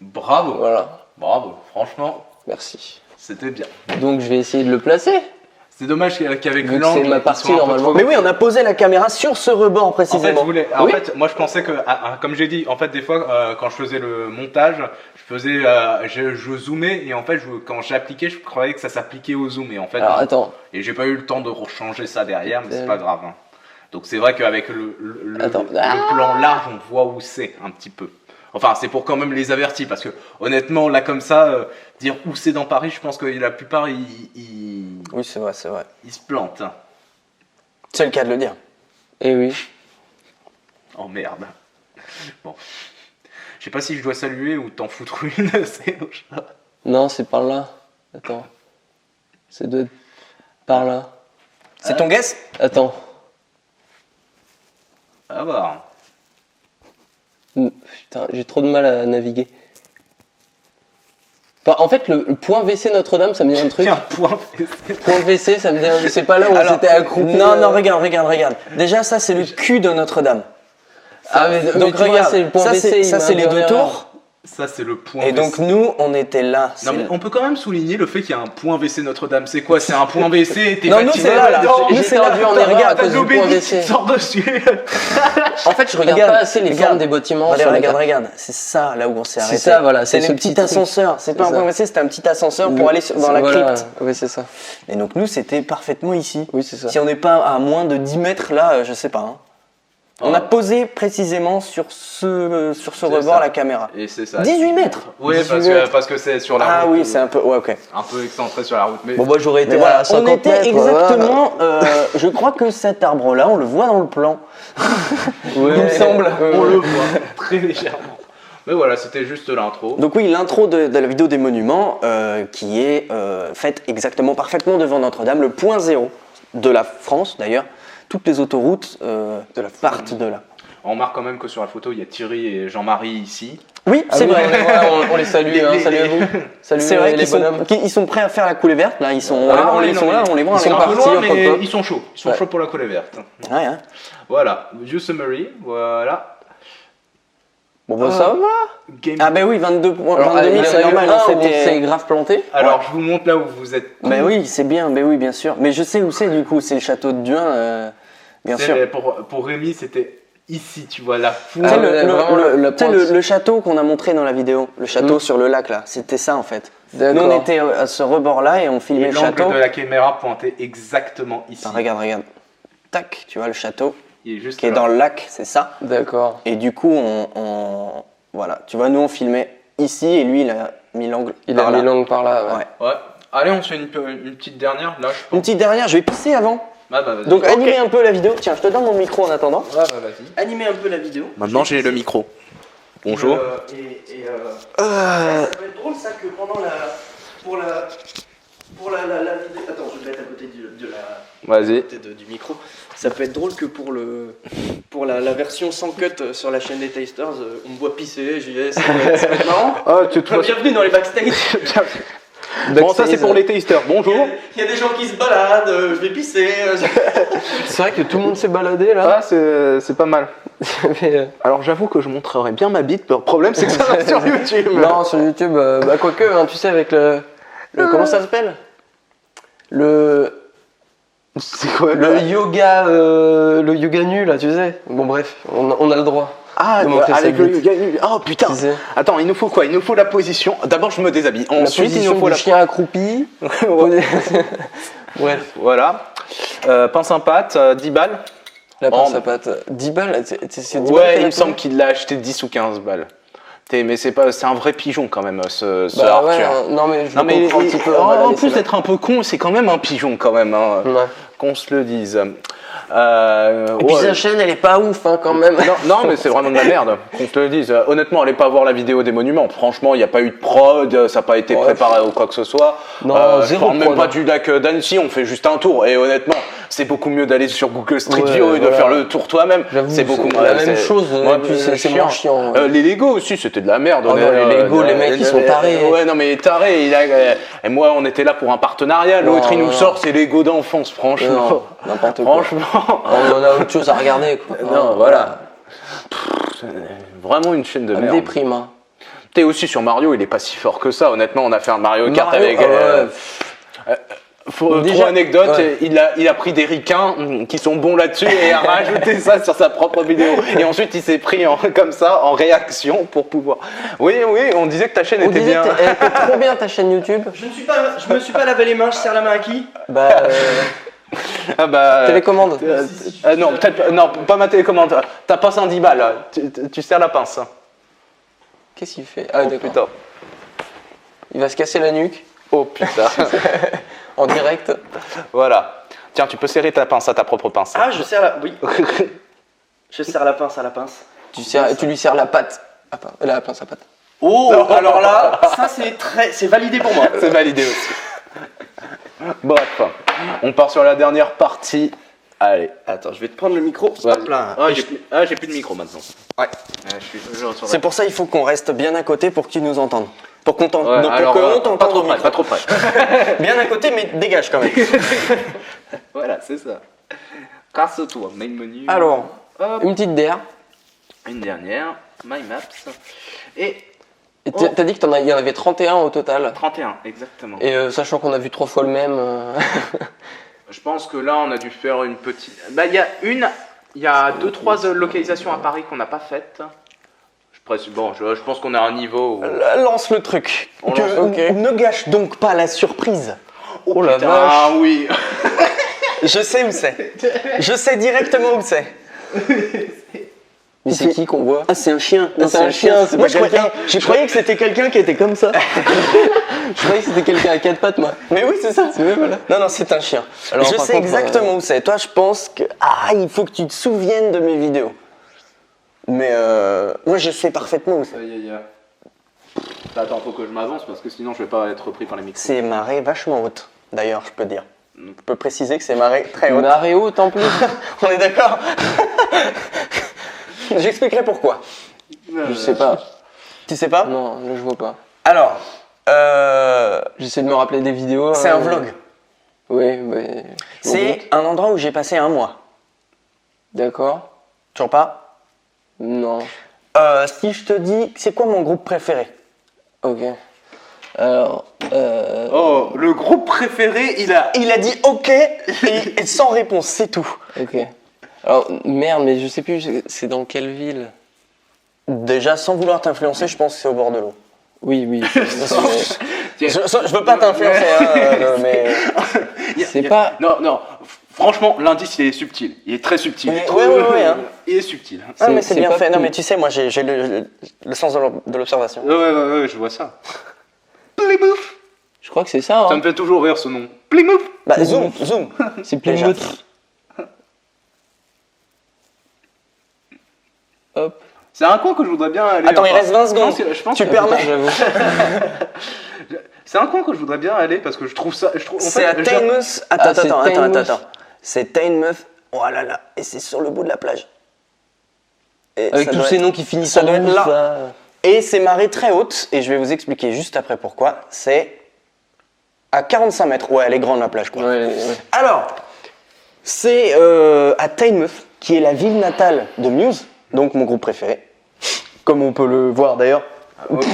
Bravo. Voilà. Bravo. Franchement, Merci. c'était bien. Donc je vais essayer de le placer. C'est dommage qu'avec Vu que l'angle, c'est ma ils partie, sont un peu normalement. trop- Mais oui, on a posé la caméra sur ce rebord En fait, précisément. en Oui. fait, moi je pensais que, comme j'ai dit, en fait, des fois, quand je faisais le montage, je zoomais et en fait, quand j'appliquais, je croyais que ça s'appliquait au zoom et en fait, Alors non. attends. Et j'ai pas eu le temps de rechanger ça derrière, mais c'est pas grave. Hein. Donc c'est vrai qu'avec le Attends. plan large, on voit où c'est un petit peu. Enfin, c'est pour quand même les avertir parce que honnêtement, là comme ça, dire où c'est dans Paris, je pense que la plupart Oui, c'est vrai. ils se plantent. Hein. C'est le cas de le dire. Eh oui. Oh merde. Bon. Je sais pas si je dois saluer ou t'en foutre une, c'est au chat. Non, c'est par là. Attends. Ça doit être par là. C'est ton guess? Attends. Ah bah. Putain, j'ai trop de mal à naviguer. Enfin, en fait, le point WC Notre-Dame, ça me dit un truc. Tiens, point. Point WC, ça me dit un... C'est pas là où on Alors, s'était accroupi. Non, regarde. Déjà, ça, c'est le cul de Notre-Dame. Ah, mais Donc tu vois, regarde, c'est le point ça WC, c'est il ça, m'a c'est les donné deux un- tours. Ça, c'est le point Et WC. donc nous, on était là. Non, mais on peut quand même souligner le fait qu'il y a un point WC Notre-Dame. C'est quoi? C'est un point WC? T'es Non, nous, baptisé c'est là, là. dedans. Nous, c'est là. perdu en erreur à T'as cause de du point l'obélisque qui WC. sort dessus. En fait, je regarde Regarde, pas assez les regarde. formes des bâtiments. Regardez, sur la regarde, carte. regarde. C'est ça, là où on s'est C'est arrêté. ça, voilà, C'est c'est le ce petit petit truc. ascenseur. C'est pas un C'est point ça. WC, c'était un petit ascenseur pour aller dans la Voilà. crypte. Oui, c'est ça. Et donc nous, c'était parfaitement ici. Oui, c'est ça. Si on n'est pas à moins de 10 mètres là, je sais pas. Hein. On a posé précisément sur ce rebord ça. la caméra. Et c'est ça. 18 mètres. Oui, 18 mètres. parce que c'est sur la route. Ah oui, c'est un peu. Ouais, ok. un peu excentré sur la route. Mais Bon, moi, j'aurais été Mais voilà, voilà, à 50 on était mètres. exactement. Je crois que cet arbre-là, on le voit dans le plan. Ouais. Il me semble. on le voit très légèrement. Mais voilà, c'était juste l'intro. Donc oui, l'intro de la vidéo des monuments qui est faite exactement parfaitement devant Notre-Dame, le point zéro de la France d'ailleurs. Toutes les autoroutes partent de là. On remarque quand même que sur la photo, il y a Thierry et Jean-Marie ici. Oui, Ah c'est oui, vrai. on les salue, hein, salut à vous. Salut C'est vrai les qu'ils sont, bonhommes. ils sont prêts à faire la coulée verte. Là, ils sont, Ah, on oui, les non, sont mais là, on les voit. ils sont Un peu partis, loin, on mais croit pas. ils sont chauds. Ils sont Ouais. chauds pour la collée verte. Ouais, hein. Voilà, view summary, voilà. Bon, bah, ça va. Game. Ah, ben oui, 22 points, Alors, 22 il y 000, en a c'est eu normal. un où c'était- c'est grave planté. Alors, je vous montre là où vous êtes. Ben oui, c'est bien, ben oui, bien sûr. Mais je sais où c'est du coup, c'est le château de Duin, bien sûr. Pour Rémi, c'était ici, tu vois, la foule. Tu sais, Ah ouais, vraiment, la tu sais, pointe. le château qu'on a montré dans la vidéo, le château sur le lac là, c'était ça en fait. Nous D'accord. on était à ce rebord là et on filmait Et le l'angle château. de la caméra pointait exactement ici. Attends, regarde, regarde. Tac, tu vois le château Il est juste qui est là. dans le lac, c'est ça. D'accord. Et du coup, voilà, tu vois, nous on filmait ici et lui il a mis l'angle. Il par a là. mis l'angle par là. Ouais. Ouais. Ouais. Allez, on se fait une petite dernière, là, je Une pense. petite dernière, je vais pisser avant. Ah bah vas-y. Donc animez un peu la vidéo. Tiens, je te donne mon micro en attendant. Ouais, bah vas-y. Animez un peu la vidéo. Maintenant, j'ai le micro. Bonjour. Ça peut être drôle ça que pendant pour la vidéo. Attends, je vais mettre à côté de la. Vas-y. Du micro. Ça peut être drôle que pour la version sans cut sur la chaîne des Tasters, on me voit pisser, j'y vais, ça va être marrant. Ah, tu Bienvenue dans les backstage. Bon, ça c'est pour les tasters. Bonjour. Il y a des gens qui se baladent, je vais pisser. C'est vrai que tout le monde s'est baladé là. Ah, c'est pas mal. Mais, Alors j'avoue que je montrerai bien ma bite. Le problème c'est que ça va sur YouTube. non, sur YouTube, bah, quoique, hein, tu sais, avec le comment ça s'appelle C'est quoi le yoga nu là, tu sais. Bon bref, on a le droit. Ah, de montrer sa avec le bite. yoga nu. Oh putain. Tu sais. Attends, il nous faut quoi? Il nous faut la position. D'abord je me déshabille. La Ensuite il position nous faut du la. chien accroupi. Bref, Voilà. Pince à pâte, 10 balles. la pince Oh. à pâte. 10 balles, c'est 10 balles. Ouais, t'as il me payé semble qu'il l'a acheté 10 ou 15 balles. Mais c'est un vrai pigeon quand même, ce Bah ouais, Arthur. hein, non mais je Non mais comprends un petit peu. en, on va la en laisser plus là. d'être un peu con, c'est quand même un pigeon quand même, hein, Ouais. qu'on se le dise. Et puis ouais. sa chaîne, elle est pas ouf hein, quand même. Non, mais c'est vraiment de la merde, qu'on te le dise. Honnêtement, allez pas voir la vidéo des monuments. Franchement, il n'y a pas eu de prod, ça n'a pas été Ouais. préparé ou quoi que ce soit. Non, je zéro parle même prod, pas hein. du lac d'Annecy, on fait juste un tour. Et honnêtement, c'est beaucoup mieux d'aller sur Google Street Ouais, View et de voilà. faire le tour toi-même. J'avoue, C'est beaucoup c'est moins la même chose, et puis c'est moins chiant, ouais. Les Lego aussi, c'était de la merde. Ah non, les Lego, les mecs, ils sont tarés. Ouais, non, mais tarés. Et moi, on était là pour un partenariat. L'autre, il nous non. sort ses Lego d'enfance, franchement. Non, n'importe quoi. Franchement. On a autre chose à regarder quoi. Non, voilà. C'est vraiment une chaîne de Ça me merde. déprime. Hein. T'es aussi sur Mario, il est pas si fort que ça. Honnêtement, on a fait un Mario Kart Mario, avec. Déjà, Trop anecdote, ouais. il a pris des ricains qui sont bons là-dessus et a rajouté ça sur sa propre vidéo. Et ensuite, il s'est pris comme ça en réaction pour pouvoir. Oui, on disait que ta chaîne On était disait bien. elle était trop bien ta chaîne YouTube. Je me suis pas lavé les mains, je serre la main à qui? Bah, Ah bah. télécommande. Non, peut-être non, pas ma télécommande. T'as pas 110 balles. Tu serres la pince. Qu'est-ce qu'il fait? Ah, d'accord. Putain. Il va se casser la nuque Oh putain. en direct. Voilà. Tiens, tu peux serrer ta pince à ta propre pince. Ah, je serre la. Oui. Je serre la pince à la pince. Tu lui serres la patte. La pince à patte. Oh, alors là, ça c'est validé pour moi. C'est validé aussi. Bref, on part sur la dernière partie. Allez. Attends, je vais te prendre le micro. Hop là. J'ai plus de micro maintenant. Ouais. Je suis toujours sur C'est pour ça il faut qu'on reste bien à côté pour qu'ils nous entendent. Pour qu'on t'entende. Ouais, donc, alors, pour qu'on t'entende pas trop au près, micro. pas trop près. Bien à côté, mais dégage quand même. Voilà, c'est ça. Casse-toi, main menu. Alors, Hop. une petite DR. Une dernière, My Maps. Et Et t'as dit qu'il y en avait 31 au total. 31, exactement. Et sachant qu'on a vu 3 fois le même. Je pense que là, on a dû faire une petite. Bah, il y a 2-3 localisations à Paris qu'on n'a pas faites. Je pense qu'on a un niveau où... Lance le truc. On Que- lance, ok. Ne gâche donc pas la surprise. Oh la Putain, vache. oui. Je sais où c'est. Je sais directement où c'est. Mais c'est qui qu'on voit? Ah, c'est un chien. Ah, c'est un chien, c'est Moi, pas je croyais, quelqu'un. je croyais que c'était quelqu'un qui était comme ça. Je croyais que c'était quelqu'un à 4 pattes, moi. Mais oui, c'est ça. C'est vrai, voilà. Non, non, c'est un chien. Alors, je par sais contre, exactement où c'est. Toi, je pense que. Ah, il faut que tu te souviennes de mes vidéos. Mais moi, je sais parfaitement où c'est. Aïe. Attends, faut que je m'avance parce que sinon je vais pas être pris par les micros. C'est marée vachement haute, d'ailleurs, je peux dire. Je peux préciser que c'est marée très haute. Marée haute en plus. On est d'accord? J'expliquerai pourquoi. Je sais pas. Tu sais pas? Non, je vois pas. Alors, J'essaie de me rappeler des vidéos. c'est un vlog. Oui, mais. je m'en C'est doute. un endroit où j'ai passé un mois. D'accord. Toujours pas? Non. Si je te dis, c'est quoi mon groupe préféré? Ok. Alors. Oh, le groupe préféré, il a... Il a dit OK et sans réponse, c'est tout. Ok. Alors, merde, mais je sais plus, c'est dans quelle ville? Déjà, sans vouloir t'influencer, je pense que c'est au bord de l'eau. Oui, oui. Je veux pas t'influencer, hein, mais. C'est pas. Non, franchement, l'indice il est subtil. Il est très subtil. Mais- ouais, hein. Il est subtil. Ah, mais c'est c'est bien pas fait. Non, tout. mais tu sais, moi, j'ai le sens de l'observation. Ouais, je vois ça. Plymouth. Je crois que c'est ça, Ça hein. me fait toujours rire ce nom. Plymouth. Bah, zoom. C'est Déjà. Plymouth. Hop. C'est un coin que je voudrais bien aller. Attends, il reste 20 secondes. Je pense Tu que- permets? J'avoue. C'est un coin que je voudrais bien aller parce que je trouve ça. En C'est fait, à Teignmouth. c'est Attends. Teignmouth. C'est Teignmouth. Oh là là. Et c'est sur le bout de la plage. Et Avec ça tous doit ces être- noms qui finissent ça en doit être mousse, là. là. Et c'est marée très haute. Et je vais vous expliquer juste après pourquoi. C'est à 45 mètres. Ouais, elle est grande la plage, quoi. Ouais. Alors, c'est à Teignmouth, qui est la ville natale de Muse, donc mon groupe préféré. Comme on peut le voir d'ailleurs. oui,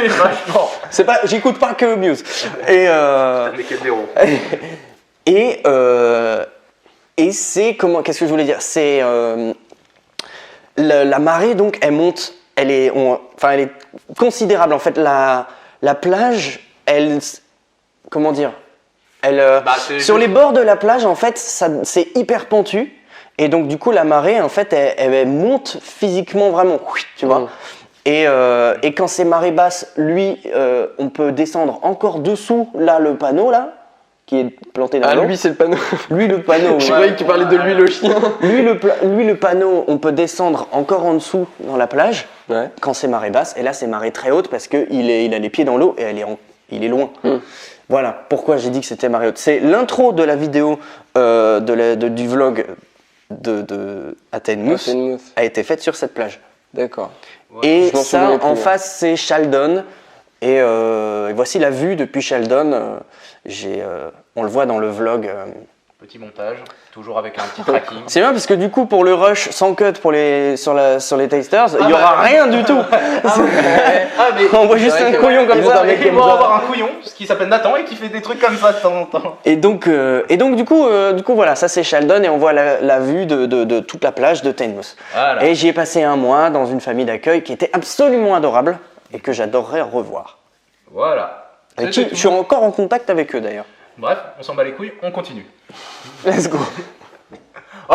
vachement. C'est pas, j'écoute pas que Muse. Et Mais quel héros. et c'est comment, qu'est-ce que je voulais dire? C'est la marée donc elle monte, elle est considérable en fait. La plage, elle, comment dire? Elle, c'est sur juste- les bords de la plage en fait, c'est hyper pentu. Et donc du coup la marée en fait elle monte physiquement vraiment, tu vois. Mm. Et quand c'est marée basse, lui, on peut descendre encore dessous là le panneau là, qui est planté dans Ah, l'eau. lui, c'est le panneau. Lui le panneau. Je ouais. croyais que tu parlais de lui, le chien. Lui le panneau, on peut descendre encore en dessous dans la plage Ouais. quand c'est marée basse. Et là c'est marée très haute parce que il a les pieds dans l'eau et il est loin. Mm. Voilà pourquoi j'ai dit que c'était marée haute. C'est l'intro de la vidéo du vlog de Teignmouth Teignmouth. a été faite sur cette plage. D'accord. Et Je m'en ça, souvenais plus, en hein. face, c'est Sheldon. Et voici la vue depuis Sheldon. On le voit dans le vlog. Petit montage, toujours avec un petit tracking. C'est bien parce que du coup, pour le rush sans cut sur les tasters, il n'y aura rien du tout. mais On voit juste vrai un que- couillon comme ils ont ça. un mec ils comme vont ça. avoir un couillon, ce qui s'appelle Nathan et qui fait des trucs comme ça de temps en temps. Et donc du coup, voilà, ça c'est Sheldon et on voit la vue de toute la plage de Teignmouth. Voilà. Et j'y ai passé un mois dans une famille d'accueil qui était absolument adorable et que j'adorerais revoir. Voilà. Et C'était je suis tout. encore en contact avec eux d'ailleurs. Bref, on s'en bat les couilles, on continue. Let's go. Oh,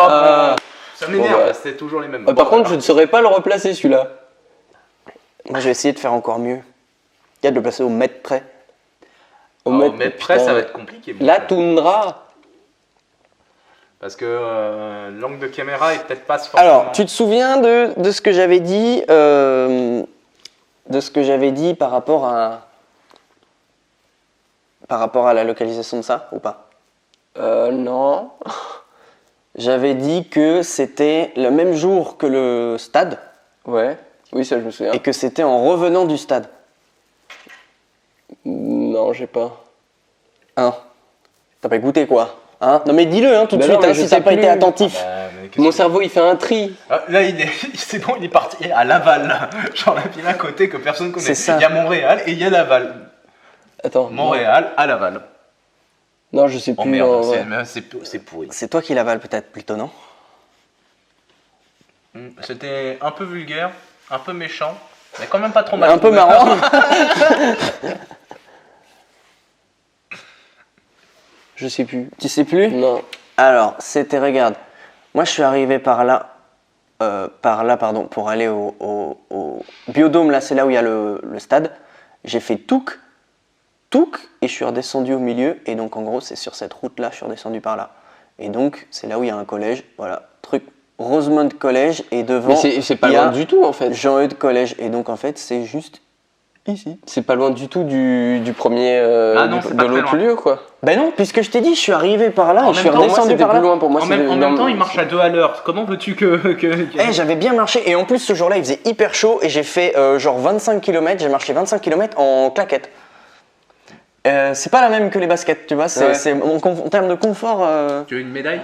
ça m'énerve, Bon, bah. c'est toujours les mêmes. Par contre, je ne saurais pas le replacer, celui-là. Moi, je vais essayer de faire encore mieux. Il y a de le placer au mètre près. Au mètre près, putain. ça va être compliqué. mon La frère. toundra. Parce que l'angle de caméra est peut-être pas forcément... Alors, tu te souviens de ce que j'avais dit par rapport à la localisation de ça ou pas? Non. J'avais dit que c'était le même jour que le stade Ouais. Oui, ça, je me souviens. et que c'était en revenant du stade. Non, j'ai pas. Hein? T'as pas écouté quoi? Hein, non mais dis-le tout de Bah suite, non, mais hein, je si t'as sais pas été plus. attentif. Mon cerveau, il fait un tri. Ah, là, c'est bon, il est parti à Laval. Là. Genre la ville à côté que personne connaît. C'est ça. Il y a Montréal et il y a Laval. Attends. Montréal à Laval. Non, je sais Oh plus. merde, en vrai. c'est pourri. C'est toi qui l'avale peut-être plutôt, non? C'était un peu vulgaire, un peu méchant, mais quand même pas trop mal. Un peu trouvé. marrant. Je sais plus. Tu sais plus? Non. Alors, c'était, regarde, moi je suis arrivé par là, pardon, pour aller au Biodôme, là c'est là où il y a le stade. J'ai fait Touques, et je suis redescendu au milieu, et donc en gros c'est sur cette route-là, je suis redescendu par là. Et donc c'est là où il y a un collège, voilà, truc Rosemont Collège, et devant, Mais c'est pas il y a loin du tout en fait. Jean-Eudes Collège, et donc en fait c'est juste ici. C'est pas loin du tout du premier. Ah non, c'est de pas très l'autre loin. lieu quoi. Ben non, puisque je t'ai dit, je suis arrivé par là, En et je suis même temps, moi, redescendu C'était par plus là. loin pour moi. En même temps, il marche à 2 à l'heure. Comment veux-tu que. Eh, j'avais bien marché, et en plus ce jour-là il faisait hyper chaud, et j'ai fait genre 25 km, j'ai marché 25 km en claquettes. C'est pas la même que les baskets, tu vois, Ouais. en termes de confort. Tu veux une médaille?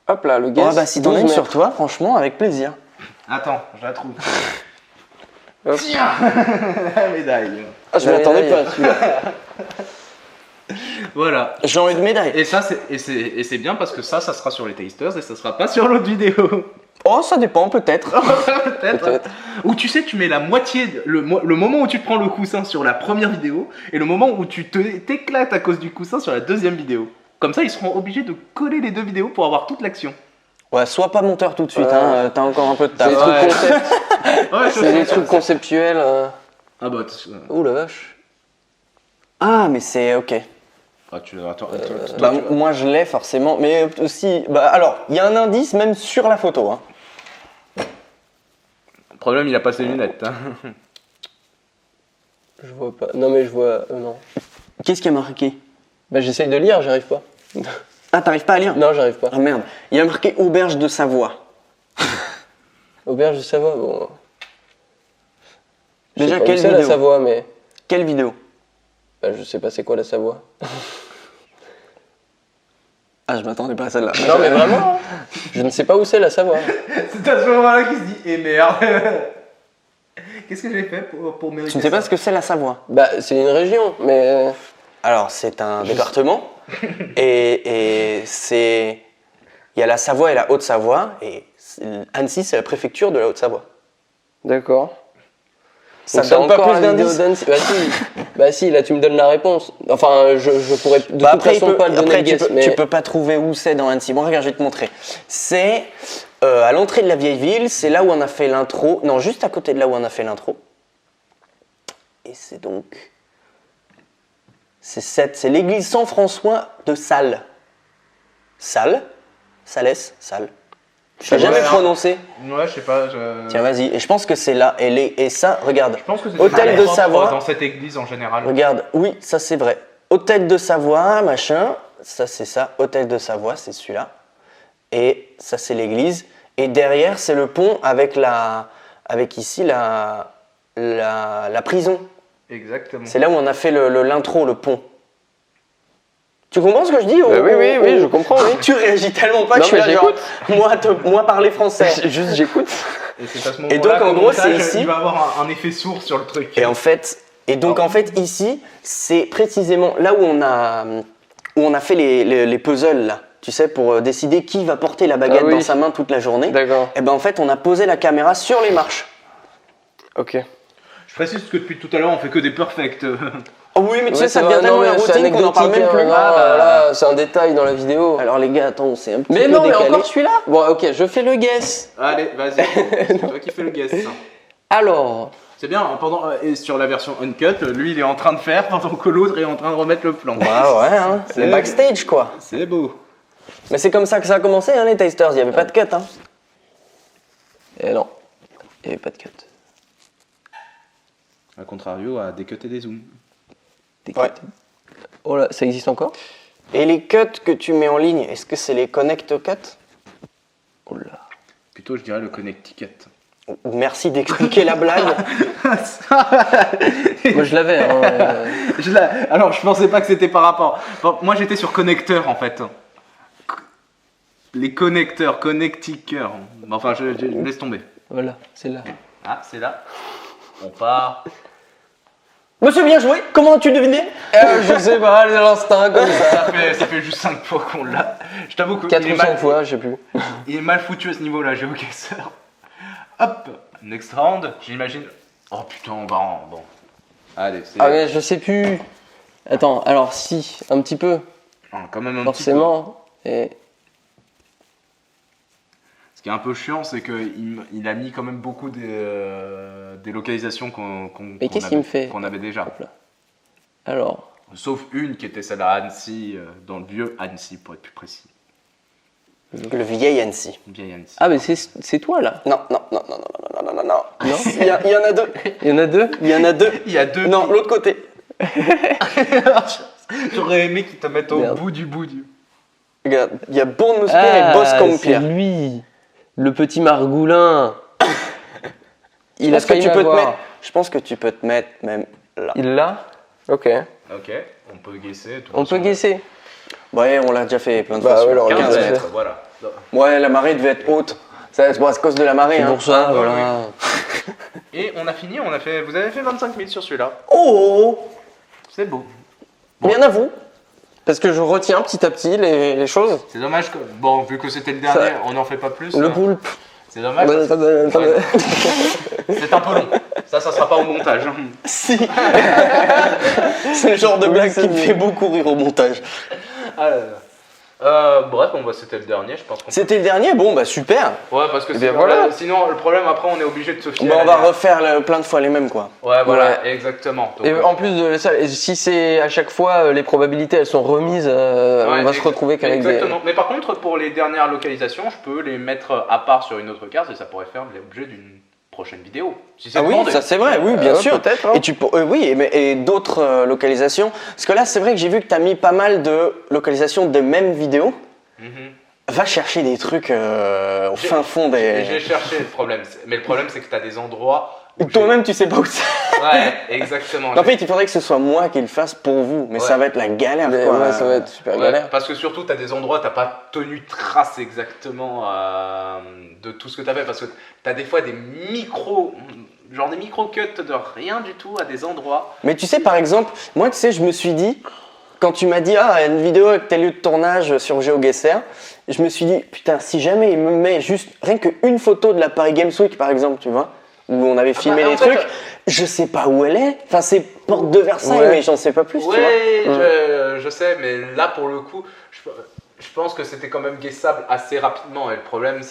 Hop là, le gars. Ouais, bah si t'en as une sur toi, franchement, avec plaisir. Attends, je la trouve. Hop. Tiens la médaille. Ah, je La m'attendais médaille. pas à celui-là. Voilà. J'ai envie de médaille. Et ça, c'est bien parce que ça sera sur les tasters et ça sera pas sur l'autre vidéo. Oh, ça dépend, peut-être. Peut-être. Peut-être. Ou tu sais, tu mets la moitié, le moment où tu te prends le coussin sur la première vidéo et le moment où tu t'éclates à cause du coussin sur la deuxième vidéo. Comme ça, ils seront obligés de coller les deux vidéos pour avoir toute l'action. Ouais, sois pas monteur tout de suite, Ouais. hein, t'as encore un peu de C'est des taf. trucs Ouais. concept. Ouais, C'est des trucs conceptuels. Ah bah, Oh la vache. Ah, mais c'est ok. attends, Bah, moi je l'ai forcément, mais aussi. Bah, alors, il y a un indice même sur la photo. Hein. Le problème, il a pas ses lunettes. Hein. Je vois pas. Non mais je vois. Non. Qu'est-ce qui a marqué? Bah j'essaye de lire, j'arrive pas. Ah, t'arrives pas à lire? Non, j'arrive pas. Ah merde, il y a marqué auberge de Savoie. Auberge de Savoie, bon. Je Déjà, sais pas où quelle c'est la vidéo? Savoie, mais. Quelle vidéo? Bah, je sais pas c'est quoi la Savoie. Ah, je m'attendais pas à celle-là. Non mais vraiment, je ne sais pas où c'est la Savoie. C'est à ce moment-là qu'il se dit, eh merde. Qu'est-ce que j'ai fait pour mériter Tu ne sais pas ça ce que c'est la Savoie? Bah c'est une région, mais. Alors, c'est un département, et c'est... Il y a la Savoie et la Haute-Savoie, et Annecy, c'est la préfecture de la Haute-Savoie. D'accord. Ça Donc, te donne c'est pas encore plus la vidéo d'indices? d'Annecy. Bah si. Bah si, là tu me donnes la réponse. Enfin, je pourrais de Bah, toute façon pas le donner le guess, mais. tu peux pas trouver où c'est dans Annecy. Bon, regarde, je vais te montrer. C'est à l'entrée de la vieille ville, c'est là où on a fait l'intro. Non, juste à côté de là où on a fait l'intro. Et c'est donc... C'est l'église Saint-François de Salles. Salles? Salès? Salles. Je l'ai jamais Ouais, prononcé. Ouais, je sais pas. Tiens, vas-y. Et je pense que c'est là. Et ça, regarde. Je pense que c'est Hôtel de Savoie. dans cette église en général. Regarde, oui, ça c'est vrai. Hôtel de Savoie, machin, ça c'est ça. Hôtel de Savoie, c'est celui-là. Et ça c'est l'église. Et derrière, c'est le pont avec ici la prison. Exactement. C'est là où on a fait l'intro, le pont. Tu comprends ce que je dis? oui, je comprends, oui. Tu réagis tellement pas Non, que je suis mais là, genre, moi parler français. Juste j'écoute. Et c'est à ce Et donc, moment-là en qu'au gros, c'est montage, ici. Il va avoir un effet sourd sur le truc. Et donc en fait ici, c'est précisément là où on a fait les puzzles là. Tu sais, pour décider qui va porter la baguette Ah oui. dans sa main toute la journée. D'accord. Et ben en fait, on a posé la caméra sur les marches. Ok. Je précise que depuis tout à l'heure, on fait que des perfects. Oh oui, mais tu sais, Ouais, ça c'est devient vrai, tellement non, la mais c'est routine qu'on en parle même anecdotique, plus. hein, Ah, bah, là, c'est un détail dans la vidéo. Alors les gars, attends, c'est un petit Mais peu non, mais décalé. encore celui-là. Bon, ok, je fais le guess. Allez, vas-y. C'est toi qui fais le guess. Alors, C'est bien, et sur la version uncut, lui il est en train de faire pendant que l'autre est en train de remettre le plan. Ah ouais, hein, c'est le backstage quoi. C'est beau. Mais c'est comme ça que ça a commencé, hein, les tasters. Il n'y avait pas de cut. Hein. eh non, il n'y avait pas de cut. A contrario, à décutter des zooms. Des Ouais. cuts. Oh là, ça existe encore? Et les cuts que tu mets en ligne, est-ce que c'est les connect cuts? Oh là. Plutôt, je dirais le Connecticut. Merci d'expliquer la blague. Moi je l'avais. Hein, Alors, je pensais pas que c'était par rapport. Bon, moi, j'étais sur connecteur en fait. Les connecteurs, connectiqueurs. Enfin, je laisse tomber. Voilà, c'est là. Ah, c'est là. On part. Monsieur, bien joué. Comment as-tu deviné? Je sais pas, l'instinct comme ça. Ça fait juste 5 fois qu'on l'a. Je t'avoue que 4 il est ou 5 mal, fois, je sais plus. il est mal foutu à ce niveau-là, GeoGuessr. Hop, next round, j'imagine. Oh putain, on va en. Bon. Allez, c'est. Ah mais je sais plus. Attends, alors si, un petit peu, Ah, quand même un forcément. Et... Ce qui est un peu chiant, c'est qu'il a mis quand même beaucoup des localisations Mais qu'est-ce qu'il me fait? qu'on avait déjà. Hop là. Alors, Sauf une qui était celle à Annecy, dans le vieux Annecy pour être plus précis. Le vieil Annecy. Une vieille Annecy. ah mais c'est toi là. Non, non, non, non, non, non, non, non, non. Non. Il y en a deux. Il y en a deux. Il y en a deux. Il y a deux. Non, l'autre côté. J'aurais aimé qu'ils te mettent au Merde. bout du bout du. Regarde, il y a Bournemouth et Boss comme c'est Pierre. lui, le petit margoulin. Je Il a pense que failli tu peux te m'avoir. mettre. Je pense que tu peux te mettre même là. Il l'a. Ok. Ok, on peut guesser. On peut guesser. Ouais, on l'a déjà fait plein de Bah fois. ouais, alors, 15 15 mètres, mètres. voilà. Ouais, la marée devait être haute. C'est bon, à cause de la marée. C'est Hein. pour ça, Ah, ouais, voilà. Et on a fini, vous avez fait 25 000 sur celui-là. Oh, C'est beau. bien à vous. Parce que je retiens petit à petit les choses. C'est dommage que, bon, vu que c'était le dernier, on n'en fait pas plus. Le hein. poulpe. C'est dommage. parce que c'est un peu long. Ça sera pas au montage. hein. Si. C'est le genre de Oui, blague c'est qui me vrai. fait beaucoup rire au montage. Ah là là. Bref, bon, bah, c'était le dernier, je pense qu'on C'était le dernier. Bon, bah super. Ouais, parce que Eh bien, sinon, voilà. sinon, le problème, après, on est obligé de se fier. Bon, à on la- va refaire plein de fois les mêmes, quoi. Ouais, voilà, Ouais. exactement. Donc, Et en plus de ça, et si c'est à chaque fois les probabilités elles sont remises, on va se retrouver qu'avec des. Exactement. Mais par contre, pour les dernières localisations, je peux les mettre à part sur une autre carte et ça pourrait faire l'objet d'une prochaine vidéo. Si c'est Ah oui, demandé. ça c'est vrai, oui, bien sûr. Peut-être. Hein. Et oui, et d'autres localisations. Parce que là, c'est vrai que j'ai vu que tu as mis pas mal de localisations des mêmes vidéos. Mhm. Va chercher des trucs au fin fond des. J'ai cherché le problème. Mais le problème, c'est que tu as des endroits. où Toi-même, tu sais pas où c'est. Ouais, exactement. En fait, il faudrait que ce soit moi qui le fasse pour vous, mais Ouais. ça va être la galère. Mais quoi. ouais, ça va être super Ouais, galère. parce que surtout, tu as des endroits, tu pas tenu trace exactement de tout ce que tu as fait. Parce que tu as des fois des genre des micro-cuts de rien du tout à des endroits. Mais tu sais, par exemple, moi, tu sais, je me suis dit, quand tu m'as dit, ah, une vidéo avec tes lieux de tournage sur GeoGuessr, je me suis dit, putain, si jamais il me met juste rien qu'une photo de la Paris Games Week, par exemple, tu vois, où on avait filmé bah, en les fait, trucs, je sais pas où elle est. Enfin, c'est porte de Versailles, Ouais. mais j'en sais pas plus, tu vois. Ouais, je sais, mais là pour le coup, je pense que c'était quand même guessable assez rapidement. Et le problème,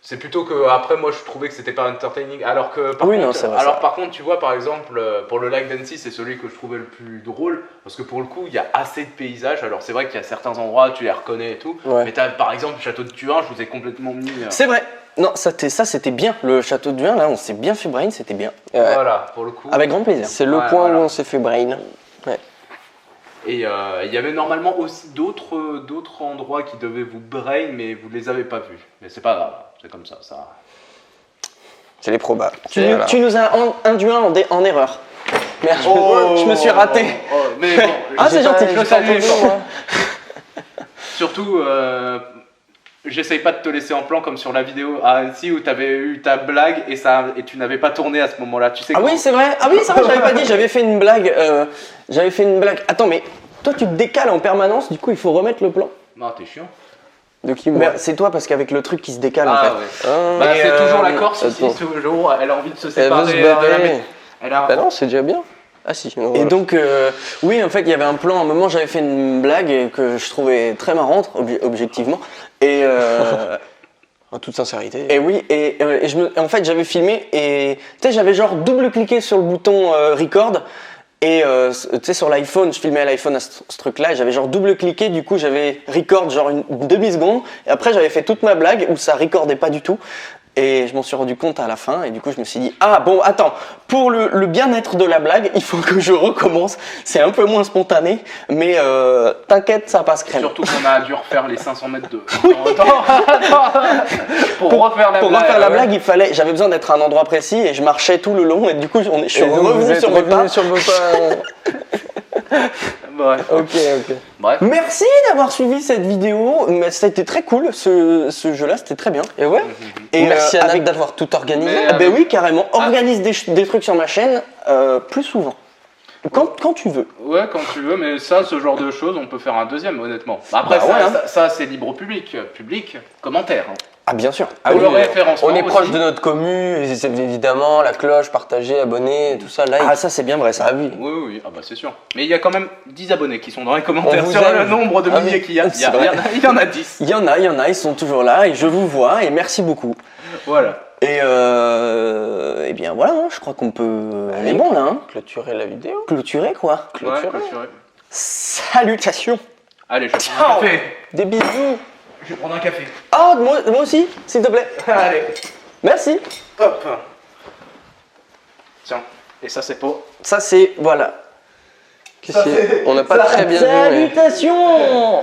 c'est plutôt que après, moi, je trouvais que c'était pas entertaining. Alors que par Oui, contre, non, c'est vrai, alors ça. par contre, tu vois, par exemple, pour le lac d'Annecy, c'est celui que je trouvais le plus drôle parce que pour le coup, il y a assez de paysages. Alors c'est vrai qu'il y a certains endroits, tu les reconnais et tout. Ouais. Mais t'as, par exemple, le château de Turin, je vous ai complètement mis. C'est vrai. Non, ça c'était bien. Le château de Duin, là, on s'est bien fait brain, c'était bien. Ouais. Voilà, pour le coup. Avec grand plaisir. C'est le Ouais, point voilà. où on s'est fait brain. Et il y avait normalement aussi d'autres endroits qui devaient vous brain, mais vous les avez pas vus. Mais c'est pas grave, c'est comme ça. C'est les probables. Tu nous as induit en erreur. Merde, je me suis raté. Mais bon, Ah, c'est gentil, je le salue. moi. Surtout, j'essaye pas de te laisser en plan comme sur la vidéo à Annecy où tu avais eu ta blague et tu n'avais pas tourné à ce moment-là. Tu sais Ah quand- oui, c'est vrai. Ah oui, c'est vrai, j'avais pas dit. J'avais fait une blague. Attends, mais toi, tu te décales en permanence. Du coup, il faut remettre le plan. Non, t'es chiant. De qui Mais moi c'est toi parce qu'avec le truc qui se décale en Ah fait. ouais. Ah. Bah, Et, c'est toujours la Corse attends. aussi, toujours. Elle a envie de se Elle veut séparer se de la barrer. maison. Elle a... Bah non, c'est déjà bien. Ah si. non, Et voilà. donc, oui, en fait, il y avait un plan. À un moment, j'avais fait une blague que je trouvais très marrante, objectivement. Et, En toute sincérité. et oui, en fait, j'avais filmé et tu sais, j'avais genre double-cliqué sur le bouton record. Et tu sais, sur l'iPhone, je filmais à l'iPhone à ce truc-là, et j'avais genre double-cliqué, du coup j'avais record genre une demi-seconde, et après j'avais fait toute ma blague où ça recordait pas du tout, et je m'en suis rendu compte à la fin, et du coup je me suis dit, ah bon, attends, pour le bien-être de la blague, il faut que je recommence, c'est un peu moins spontané, mais t'inquiète, ça passe crème. Surtout qu'on a dû refaire les 500 mètres de... pour refaire la Pour blague. refaire la blague, j'avais besoin d'être à un endroit précis, et je marchais tout le long, et du coup je suis Et donc, vous revenu êtes sur mes pas. revenu sur vos pas. Bref. Ok. Bref. Merci d'avoir suivi cette vidéo. Mais ça a été très cool, ce jeu-là, c'était très bien. Et ouais. Et Merci à Nat avec- d'avoir tout organisé. Mais- Ah ben oui, carrément. Organise des trucs sur ma chaîne plus souvent. Quand tu veux. Ouais, quand tu veux, mais ça, ce genre de choses, on peut faire un deuxième, honnêtement. Après, Bah ça, ouais, hein. ça, c'est libre au public. Public, commentaire. Hein. Ah bien sûr. Pour le référencement On est proche aussi. de notre commu, et c'est évidemment, la cloche, partager, abonner, tout ça, like. Ah ça c'est bien vrai ça. Ah oui. Oui, ah bah c'est sûr. Mais il y a quand même 10 abonnés qui sont dans les commentaires On vous sur aime. le nombre de Ah milliers oui, qu'il y a. c'est vrai. Il y en a 10. Il y en a, ils sont toujours là et je vous vois et merci beaucoup. Voilà. Et bien voilà, hein, je crois qu'on peut. Elle est bon là, hein. Clôturer la vidéo. Clôturer quoi. Ouais, clôturer. Salutations. Allez, je vais prendre un café. Des bisous. Je vais prendre un café. Ah moi aussi, s'il te plaît. Allez, Merci. hop. Tiens, et ça c'est pour... Ça c'est voilà. On n'a pas très bien vu. mais- Salutations.